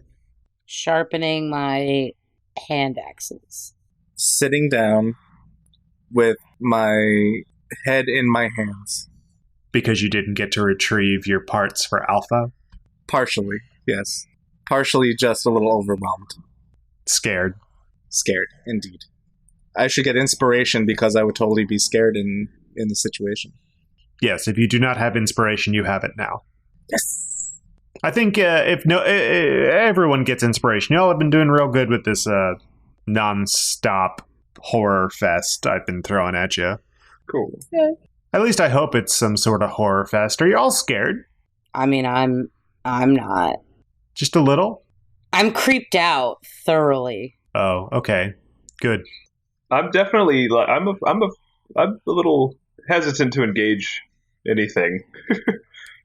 Sharpening my hand axes. Sitting down with my head in my hands. Because you didn't get to retrieve your parts for Alpha? Partially, yes. Partially just a little overwhelmed. Scared. Scared, indeed. I should get inspiration because I would totally be scared in the situation. Yes, if you do not have inspiration, you have it now. Yes. I think everyone gets inspiration. Y'all have been doing real good with this non-stop horror fest I've been throwing at you. Cool. Yeah. At least I hope it's some sort of horror fest. Are you all scared? I mean, I'm not. Just a little? I'm creeped out thoroughly. Oh, okay. Good. I'm definitely I'm a little hesitant to engage anything.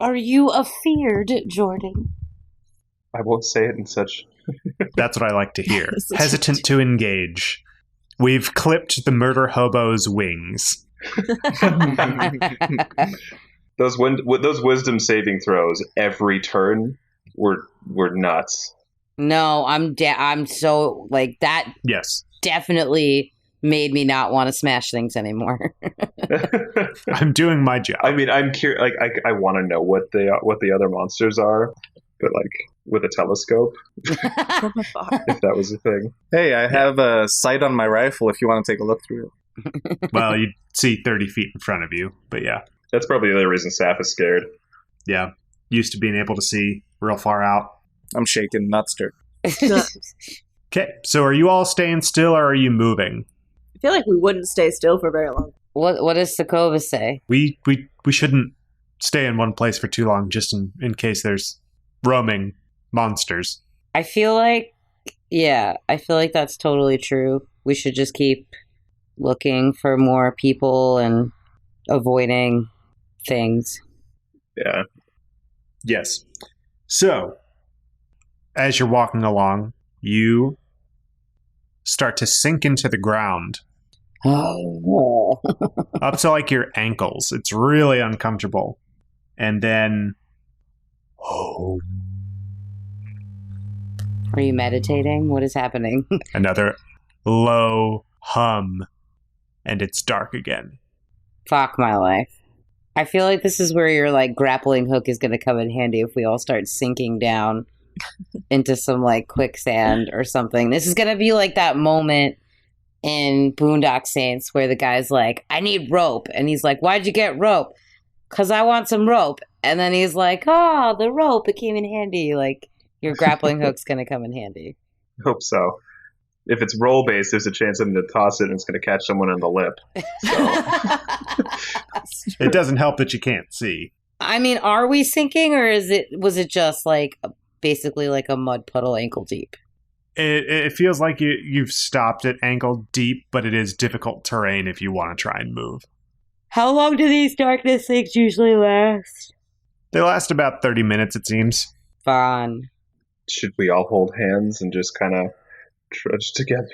Are you afeared, Jordan? I won't say it in such. That's what I like to hear. Hesitant to engage. We've clipped the murder hobo's wings. Those wisdom saving throws every turn were nuts. No, I'm so like that. Yes. Definitely made me not want to smash things anymore. I'm doing my job. I mean, I'm curious. Like, I want to know what the other monsters are, but like with a telescope, if that was a thing. Hey, I have a sight on my rifle if you want to take a look through it. Well, you see 30 feet in front of you, but yeah. That's probably the other reason Saph is scared. Yeah. Used to being able to see real far out. I'm shaking, not stirred. Okay, so are you all staying still or are you moving? I feel like we wouldn't stay still for very long. What does Sokovia say? We shouldn't stay in one place for too long, just in case there's roaming monsters. I feel like that's totally true. We should just keep looking for more people and avoiding things. Yeah. Yes. So, as you're walking along, you start to sink into the ground. Oh. Up to like your ankles. It's really uncomfortable. And then... Oh. Are you meditating? What is happening? Another low hum. And it's dark again. Fuck my life. I feel like this is where your like grappling hook is going to come in handy if we all start sinking down into some like quicksand or something. This is going to be like that moment in Boondock Saints where the guy's like, I need rope. And he's like, why'd you get rope? Because I want some rope. And then he's like, oh, the rope, it came in handy. Like, your grappling hook's going to come in handy. Hope so. If it's roll based, there's a chance I'm going to toss it and it's going to catch someone in the lip. So. It doesn't help that you can't see. I mean, are we sinking, or was it just like basically like a mud puddle ankle deep? It feels like you've stopped at ankle deep, but it is difficult terrain if you want to try and move. How long do these darkness sinks usually last? They last about 30 minutes, it seems. Fun. Should we all hold hands and just kind of trudge together?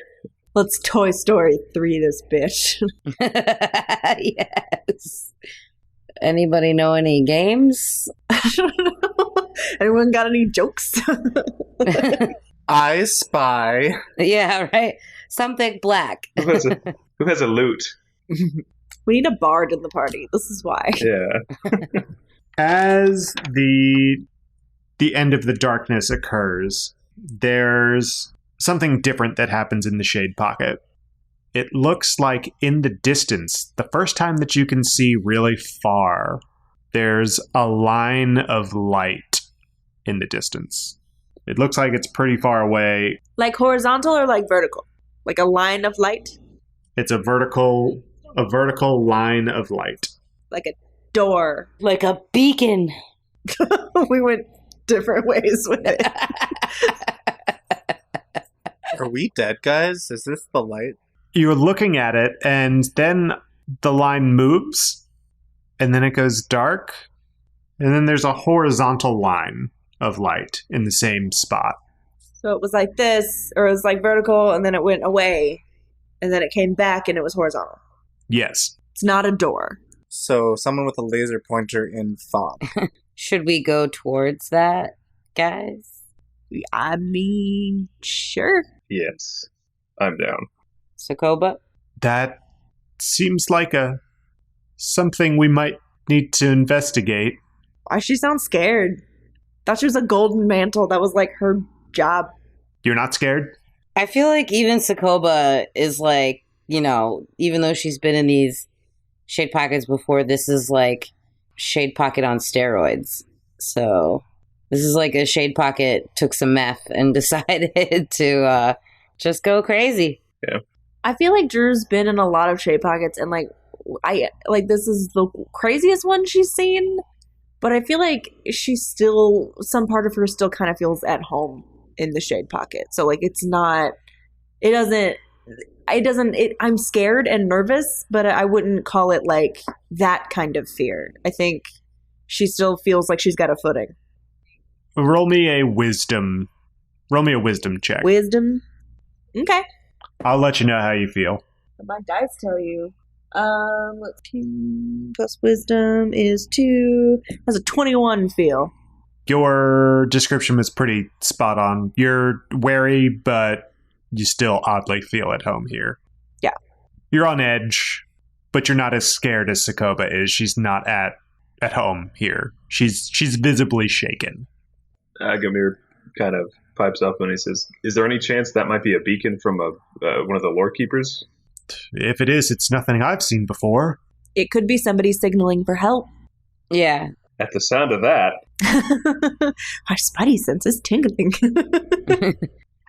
Let's Toy Story 3 this bitch. Yes. Anybody know any games? I don't know. Anyone got any jokes? I spy. Yeah, right. Something black. Who has a lute? We need a bard in the party. This is why. Yeah. As the end of the darkness occurs, there's something different that happens in the shade pocket. It looks like in the distance, the first time that you can see really far, there's a line of light in the distance. It looks like it's pretty far away. Like horizontal or like vertical? Like a line of light? It's a vertical line of light. Like a door. Like a beacon. We went different ways with it. Are we dead, guys? Is this the light? You're looking at it, and then the line moves, and then it goes dark, and then there's a horizontal line of light in the same spot. So it was like this, or it was like vertical, and then it went away, and then it came back, and it was horizontal. Yes. It's not a door. So someone with a laser pointer in fob. Should we go towards that, guys? I mean, sure. Yes. I'm down. Sokoba? That seems like something we might need to investigate. Why she sounds scared? Thought she was a golden mantle. That was like her job. You're not scared? I feel like even Sokoba is like, you know, even though she's been in these shade pockets before, this is like shade pocket on steroids. So this is like a shade pocket took some meth and decided to just go crazy. Yeah. I feel like Drew's been in a lot of shade pockets, and this is the craziest one she's seen. But I feel like some part of her still kind of feels at home in the shade pocket. So like I'm scared and nervous, but I wouldn't call it like that kind of fear. I think she still feels like she's got a footing. Roll me a wisdom check. Wisdom? Okay. I'll let you know how you feel. My dice tell you. Let's plus wisdom is 2. That's a 21 feel. Your description was pretty spot on. You're wary, but you still oddly feel at home here. Yeah. You're on edge, but you're not as scared as Sokoba is. She's not at home here. She's visibly shaken. Agamir kind of pipes up and he says, "Is there any chance that might be a beacon from one of the lore keepers?" If it is, it's nothing I've seen before. It could be somebody signaling for help. Yeah. At the sound of that, our spidey sense is tingling.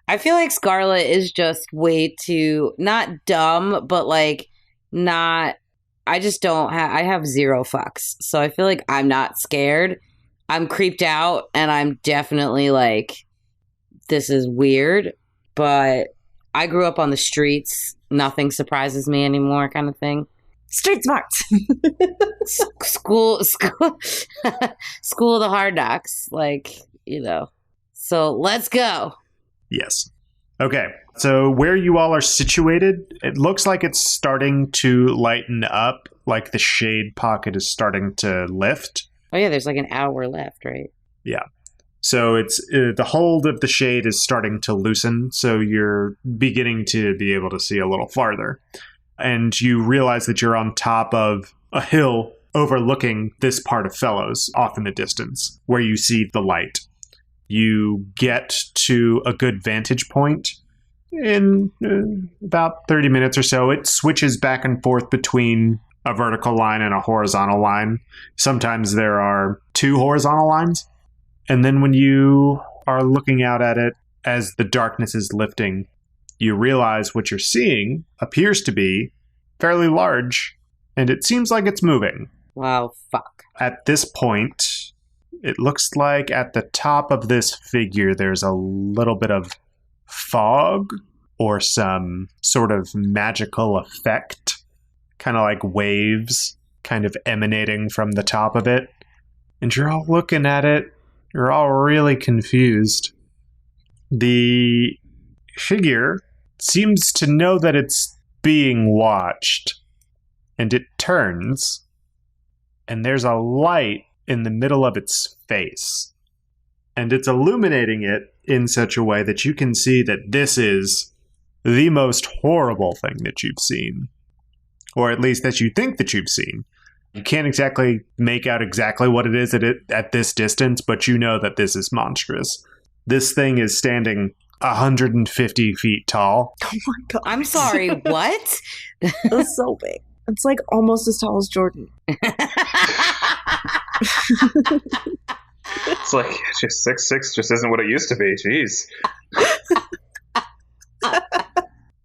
I feel like Scarlet is just way too, not dumb, but like not, I just don't have, I have zero fucks. So I feel like I'm not scared. I'm creeped out and I'm definitely like, this is weird, but I grew up on the streets. Nothing surprises me anymore kind of thing. Street smarts. School of the hard knocks. Like, you know. So let's go. Yes. Okay. So where you all are situated, it looks like it's starting to lighten up, like the shade pocket is starting to lift. Oh yeah, there's like an hour left, right? Yeah. So it's the hold of the shade is starting to loosen, so you're beginning to be able to see a little farther. And you realize that you're on top of a hill overlooking this part of Fellows off in the distance, where you see the light. You get to a good vantage point in about 30 minutes or so. It switches back and forth between a vertical line and a horizontal line. Sometimes there are 2 horizontal lines. And then when you are looking out at it as the darkness is lifting, you realize what you're seeing appears to be fairly large, and it seems like it's moving. Wow, fuck. At this point, it looks like at the top of this figure there's a little bit of fog or some sort of magical effect, kind of like waves kind of emanating from the top of it. And you're all looking at it. You're all really confused. The figure seems to know that it's being watched, and it turns, and there's a light in the middle of its face, and it's illuminating it in such a way that you can see that this is the most horrible thing that you've seen, or at least that you think that you've seen. You can't exactly make out exactly what it is at this distance, but you know that this is monstrous. This thing is standing 150 feet tall. Oh my god. I'm sorry, what? That's so big. It's like almost as tall as Jordan. It's like just 6'6" just isn't what it used to be. Jeez.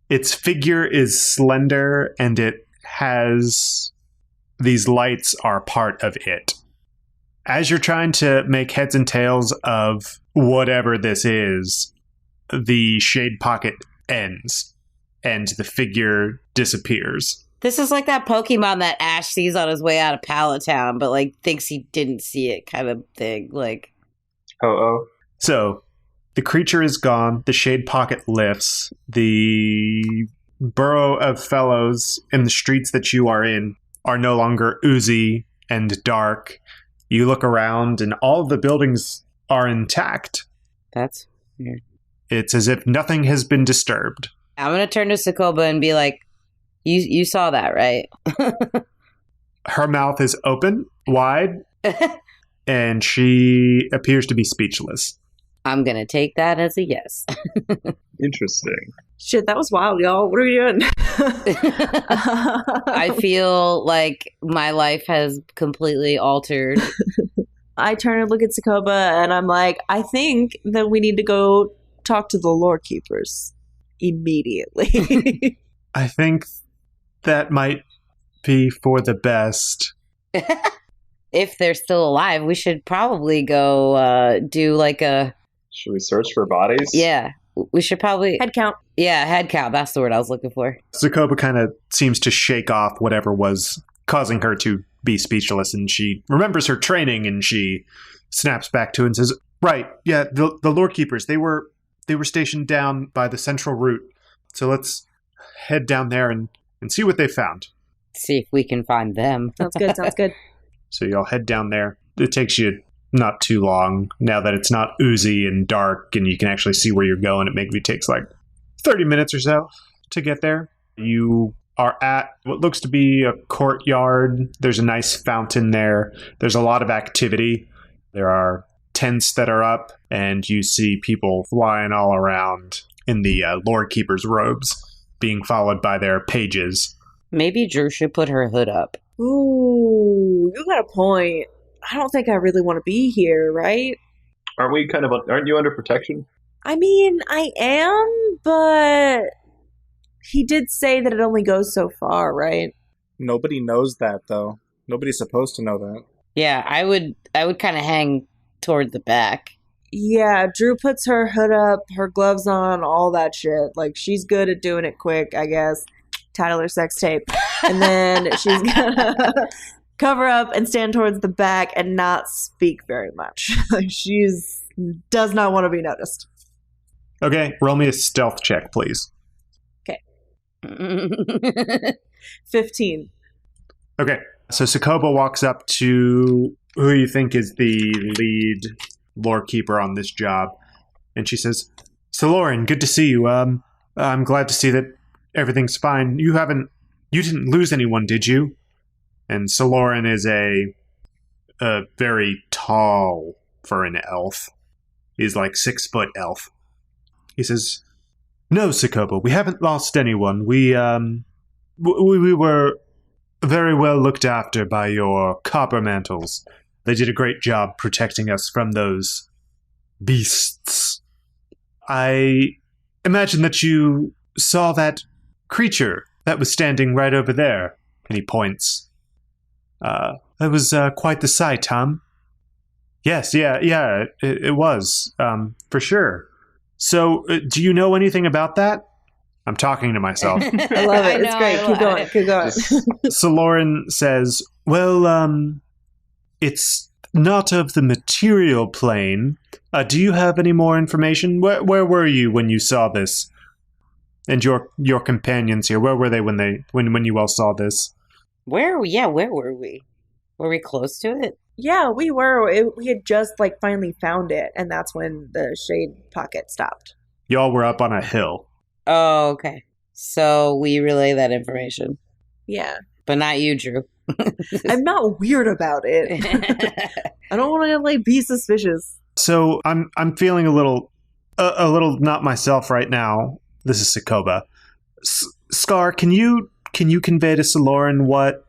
Its figure is slender, and it has... these lights are part of it. As you're trying to make heads and tails of whatever this is, the shade pocket ends, and the figure disappears. This is like that Pokemon that Ash sees on his way out of Pallet Town, but like thinks he didn't see it kind of thing. Like, Oh. So, the creature is gone, the shade pocket lifts, the burrow of fellows in the streets that you are in are no longer oozy and dark. You look around, and all of the buildings are intact. that's weird. It's as if nothing has been disturbed. I'm going to turn to Sokoba and be like, you saw that, right? Her mouth is open, wide, and she appears to be speechless. I'm going to take that as a yes. Interesting. Shit, that was wild, y'all. What are we doing? I feel like my life has completely altered. I turn and look at Sokoba, and I'm like, I think that we need to go talk to the lore keepers immediately. I think that might be for the best. If they're still alive, we should probably go do like a... Should we search for bodies? Yeah, we should probably... Head count. Yeah, head count. That's the word I was looking for. Sokoba kind of seems to shake off whatever was causing her to be speechless, and she remembers her training, and she snaps back to it and says, right, yeah, the lore keepers, they were stationed down by the central route, so let's head down there and see what they found. See if we can find them. Sounds good. So y'all head down there. It takes you not too long, now that it's not oozy and dark, and you can actually see where you're going. It maybe takes like 30 minutes or so to get there. You are at what looks to be a courtyard. There's a nice fountain there. There's a lot of activity. There are tents that are up, and you see people flying all around in the Lord Keeper's robes, being followed by their pages. Maybe Drew should put her hood up. Ooh, you got a point. I don't think I really want to be here, right? Aren't you under protection? I mean, I am, but he did say that it only goes so far, right? Nobody knows that, though. Nobody's supposed to know that. Yeah, I would kind of hang toward the back. Yeah, Drew puts her hood up, her gloves on, all that shit. Like, she's good at doing it quick, I guess. Title her sex tape. And then she's gonna cover up and stand towards the back and not speak very much. Does not want to be noticed. Okay, roll me a stealth check, please. 15. Okay, so Sokoba walks up to who you think is the lead lore keeper on this job, and she says, "Saloran, good to see you. I'm glad to see that everything's fine. You didn't lose anyone, did you?" And Saloran is a very tall for an elf. He's like 6 foot elf. He says, "No, Sakoba, we haven't lost anyone. We were very well looked after by your copper mantles. They did a great job protecting us from those beasts. I imagine that you saw that creature that was standing right over there." And he points. That was quite the sight, Tom. Yes, it was, for sure. So, do you know anything about that? I'm talking to myself. I love it. It's great. Keep going. Saloran says, "Well, it's not of the material plane. Do you have any more information? Where were you when you saw this? And your companions here, where were they when you all saw this?" Where were we? Were we close to it? Yeah, we were. We had just finally found it, and that's when the shade pocket stopped. Y'all were up on a hill. Oh, okay. So we relay that information. Yeah. But not you, Drew. I'm not weird about it. I don't want to be suspicious. So I'm feeling a little not myself right now. This is Sakoba. Scar, can you convey to Saloran what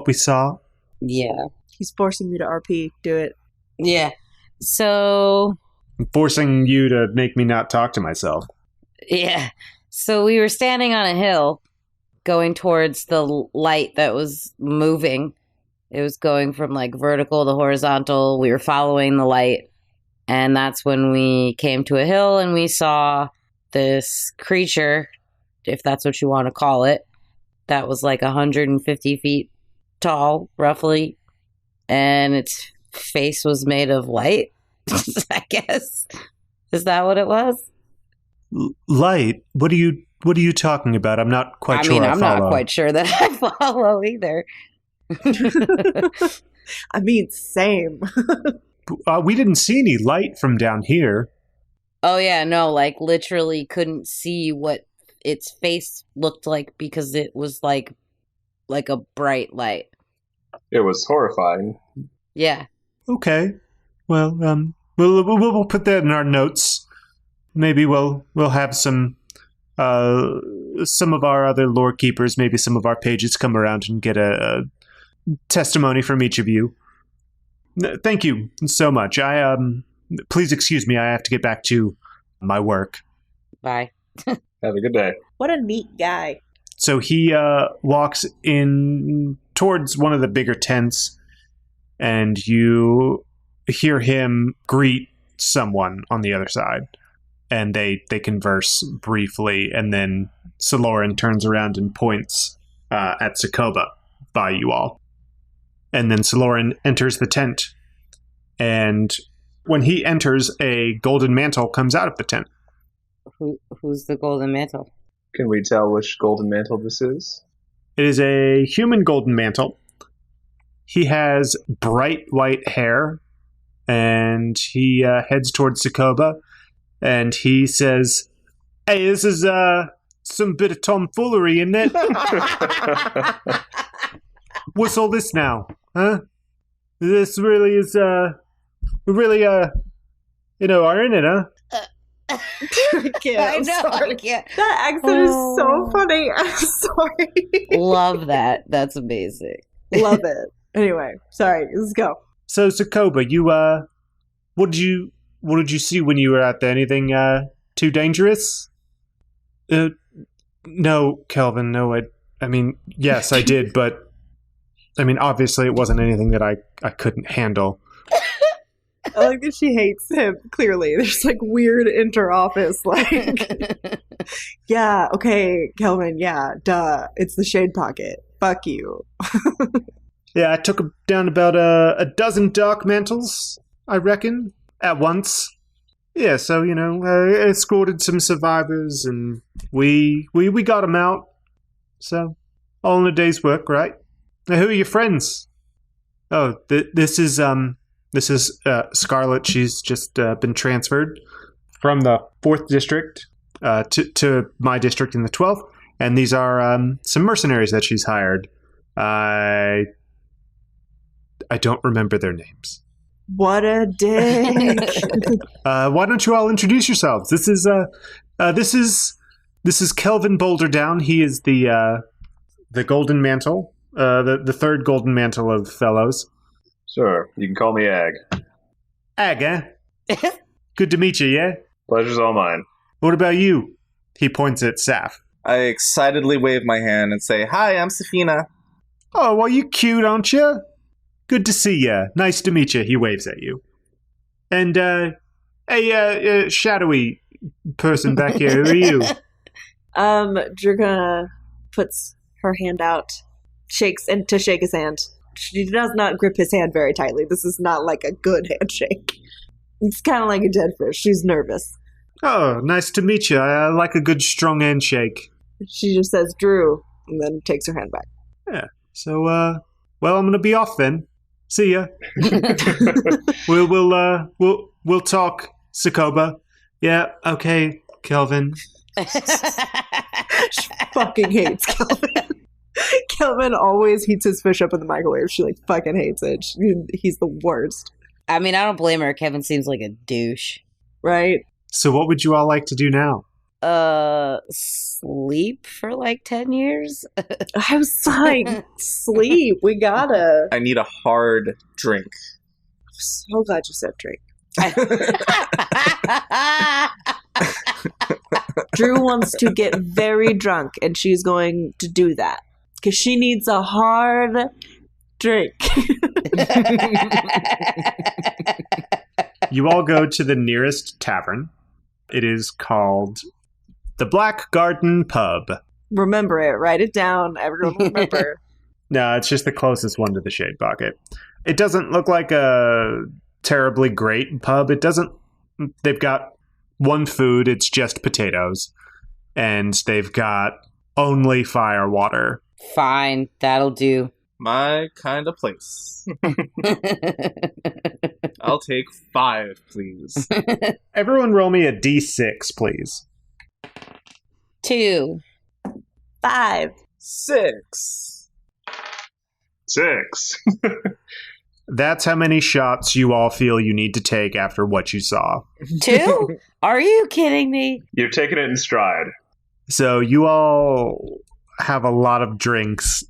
we saw? Yeah. He's forcing me to RP. Do it. Yeah. So I'm forcing you to make me not talk to myself. yeah. So we were standing on a hill going towards the light that was moving. It was going from vertical to horizontal. We were following the light. And that's when we came to a hill and we saw this creature, if that's what you want to call it, that was 150 feet tall, roughly. And its face was made of light, I guess. Is that what it was? Light? What are you talking about? I'm not quite sure. I'm not quite sure that I follow either. I mean, same. We didn't see any light from down here. Oh yeah, no, literally couldn't see what its face looked like because it was like a bright light. It was horrifying. Yeah. Okay. Well, we'll put that in our notes. Maybe we'll have some of our other lore keepers, maybe some of our pages come around and get a testimony from each of you. Thank you so much. Please excuse me. I have to get back to my work. Bye. Have a good day. What a neat guy. So he walks in towards one of the bigger tents, and you hear him greet someone on the other side. And they converse briefly, and then Saloran turns around and points at Sakoba by you all. And then Saloran enters the tent, and when he enters, a golden mantle comes out of the tent. Who's the golden mantle? Can we tell which golden mantle this is? It is a human golden mantle. He has bright white hair, and he heads towards Sakoba, and he says, "Hey, this is some bit of tomfoolery, isn't it? What's all this now, huh? This really is, are in it, huh?" I can't. I'm sorry. I can't. That accent is so funny. I'm sorry. Love that. That's amazing. Love it. Anyway, sorry. Let's go. So, Sakoba, you, what did you see when you were out there? Anything, too dangerous? No, Kelvin, no, I mean, yes, I did, but, I mean, obviously it wasn't anything that I couldn't handle. I like that she hates him, clearly. There's weird inter-office, yeah, okay, Kelvin, yeah, duh, it's the shade pocket. Fuck you. Yeah, I took down about a dozen dark mantles, I reckon, at once. Yeah, so, I escorted some survivors, and we got them out. So, all in a day's work, right? Now, who are your friends? Oh, this is Scarlet. She's just been transferred from the 4th district to my district in the 12th. And these are some mercenaries that she's hired. I I don't remember their names. What a dick. Why don't you all introduce yourselves? This is Kelvin Boulderdown. He is the Golden Mantle, the third Golden Mantle of fellows. Sure, you can call me Ag. Ag, eh? Good to meet you, yeah? Pleasure's all mine. What about you? He points at Saph. I excitedly wave my hand and say, "Hi, I'm Safina." Oh, well, you cute, aren't you? Good to see ya. Nice to meet you. He waves at you. And, shadowy person back here, who are you? Dragona puts her hand out, shake his hand. She does not grip his hand very tightly. This is not like a good handshake. It's kind of like a dead fish. She's nervous. Oh, nice to meet you. I like a good strong handshake. She just says, Drew, and then takes her hand back. Yeah. So, well, I'm gonna be off then. See ya. We'll talk, Sokoba. Yeah, okay, Kelvin. She fucking hates Kelvin. Kelvin always heats his fish up in the microwave. She like fucking hates it. He's the worst. I mean, I don't blame her. Kevin seems like a douche. Right? So what would you all like to do now? Sleep for like 10 years? I was like, sleep. We gotta. I need a hard drink. I'm so glad you said drink. Drew wants to get very drunk, and she's going to do that. Because she needs a hard drink. You all go to the nearest tavern. It is called the Black Garden Pub. Remember it. Write it down. Everyone remember. No, it's just the closest one to the Shade Pocket. It doesn't look like a terribly great pub. They've got one food. It's just potatoes. And they've got only fire water. Fine, that'll do. My kind of place. I'll take 5, please. Everyone roll me a d6, please. 2. 5. 6. 6. That's how many shots you all feel you need to take after what you saw. 2? Are you kidding me? You're taking it in stride. So you all have a lot of drinks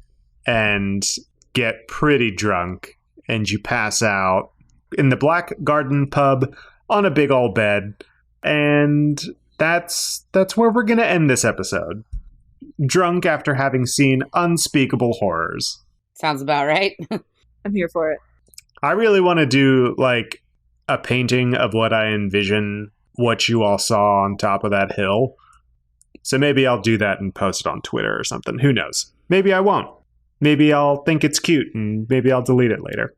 and get pretty drunk, and you pass out in the Black Garden Pub on a big old bed, and that's where we're going to end this episode. Drunk after having seen unspeakable horrors. Sounds about right. I'm here for it. I really want to do, like, a painting of what I envision what you all saw on top of that hill. So maybe I'll do that and post it on Twitter or something. Who knows? Maybe I won't. Maybe I'll think it's cute and maybe I'll delete it later.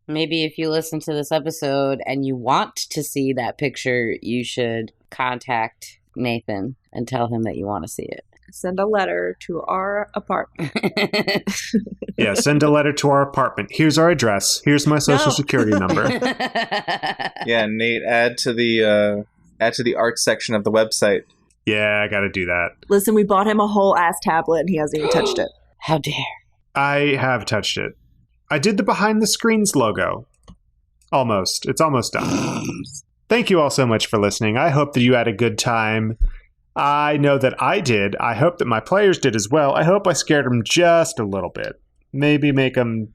Maybe if you listen to this episode and you want to see that picture, you should contact Nathan and tell him that you want to see it. Send a letter to our apartment. Yeah, send a letter to our apartment. Here's our address. Here's my social security number. Yeah, Nate, add to the art section of the website. Yeah, I gotta do that. Listen, we bought him a whole ass tablet and he hasn't even touched it. How dare. I have touched it. I did the behind the screens logo. Almost. It's almost done. Thank you all so much for listening. I hope that you had a good time. I know that I did. I hope that my players did as well. I hope I scared them just a little bit. Maybe make them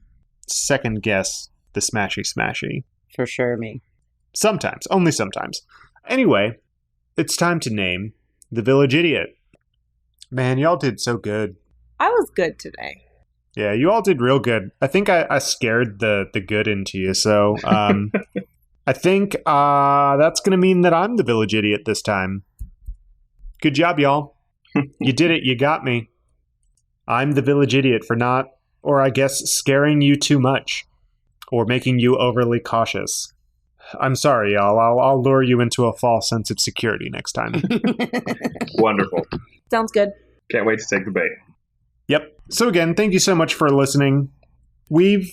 second guess the smashy. For sure, me. Sometimes. Only sometimes. Anyway, it's time to name the Village Idiot. Man, y'all did so good. I was good today. Yeah, you all did real good. I think I scared the good into you, so I think that's going to mean that I'm the Village Idiot this time. Good job, y'all. You did it. You got me. I'm the Village Idiot for not, or I guess, scaring you too much, or making you overly cautious. I'm sorry, y'all. I'll lure you into a false sense of security next time. Wonderful. Sounds good. Can't wait to take the bait. Yep. So again, thank you so much for listening. We've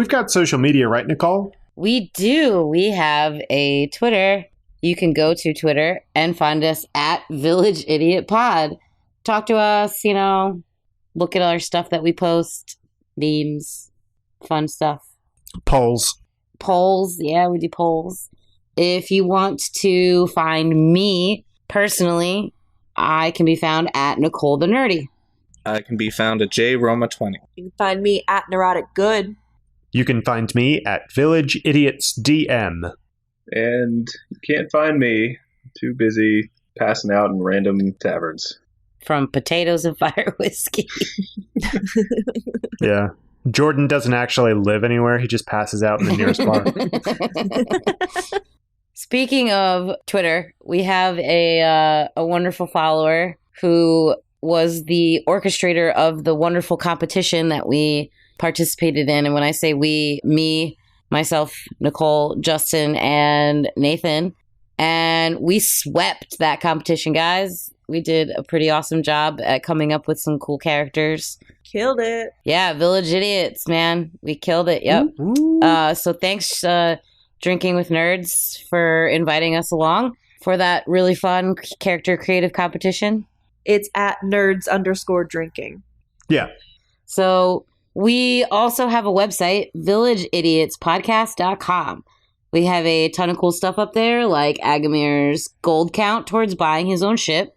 got social media, right, Nicole? We do. We have a Twitter. You can go to Twitter and find us at Village Idiot Pod. Talk to us, look at our stuff that we post, memes, fun stuff. Polls. Polls. Yeah, we do polls. If you want to find me personally, I can be found at Nicole the Nerdy. I can be found at JRoma20. You can find me at Neurotic Good. You can find me at Village Idiots DM. And you can't find me. Too busy passing out in random taverns. From Potatoes and Fire Whiskey. Yeah. Jordan doesn't actually live anywhere. He just passes out in the nearest bar. Speaking of Twitter, we have a wonderful follower who was the orchestrator of the wonderful competition that we participated in. And when I say we, me, myself, Nicole, Justin, and Nathan. And we swept that competition, guys. We did a pretty awesome job at coming up with some cool characters. Killed it. Yeah, Village Idiots, man. We killed it. Yep. So thanks, Drinking with Nerds, for inviting us along for that really fun character creative competition. It's at nerds_drinking. Yeah. So we also have a website, villageidiotspodcast.com. We have a ton of cool stuff up there, like Agamir's gold count towards buying his own ship.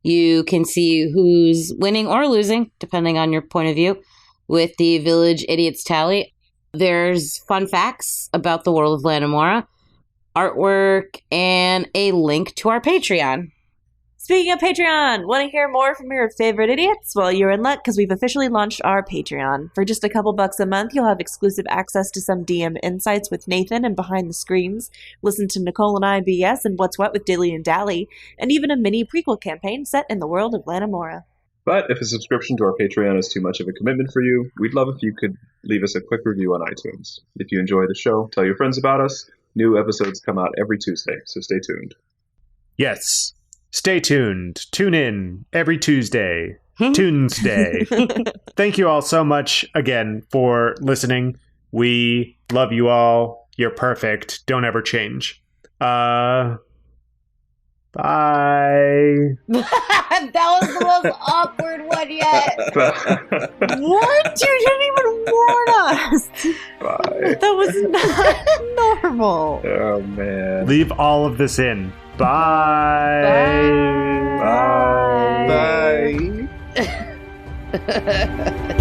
You can see who's winning or losing, depending on your point of view, with the Village Idiots tally. There's fun facts about the world of Lanamora, artwork, and a link to our Patreon. Speaking of Patreon, want to hear more from your favorite idiots? Well, you're in luck because we've officially launched our Patreon. For just a couple bucks a month, you'll have exclusive access to some DM insights with Nathan and Behind the Screens, listen to Nicole and I BS and What's What with Dilly and Dally, and even a mini prequel campaign set in the world of Lanamora. But if a subscription to our Patreon is too much of a commitment for you, we'd love if you could leave us a quick review on iTunes. If you enjoy the show, tell your friends about us. New episodes come out every Tuesday, so stay tuned. Yes. Stay tuned. Tune in every Tuesday. Tuesday. Thank you all so much again for listening. We love you all. You're perfect. Don't ever change. Bye. That was the most awkward one yet. What? You didn't even warn us. Bye. That was not normal. Oh, man. Leave all of this in. Bye. Bye. Bye.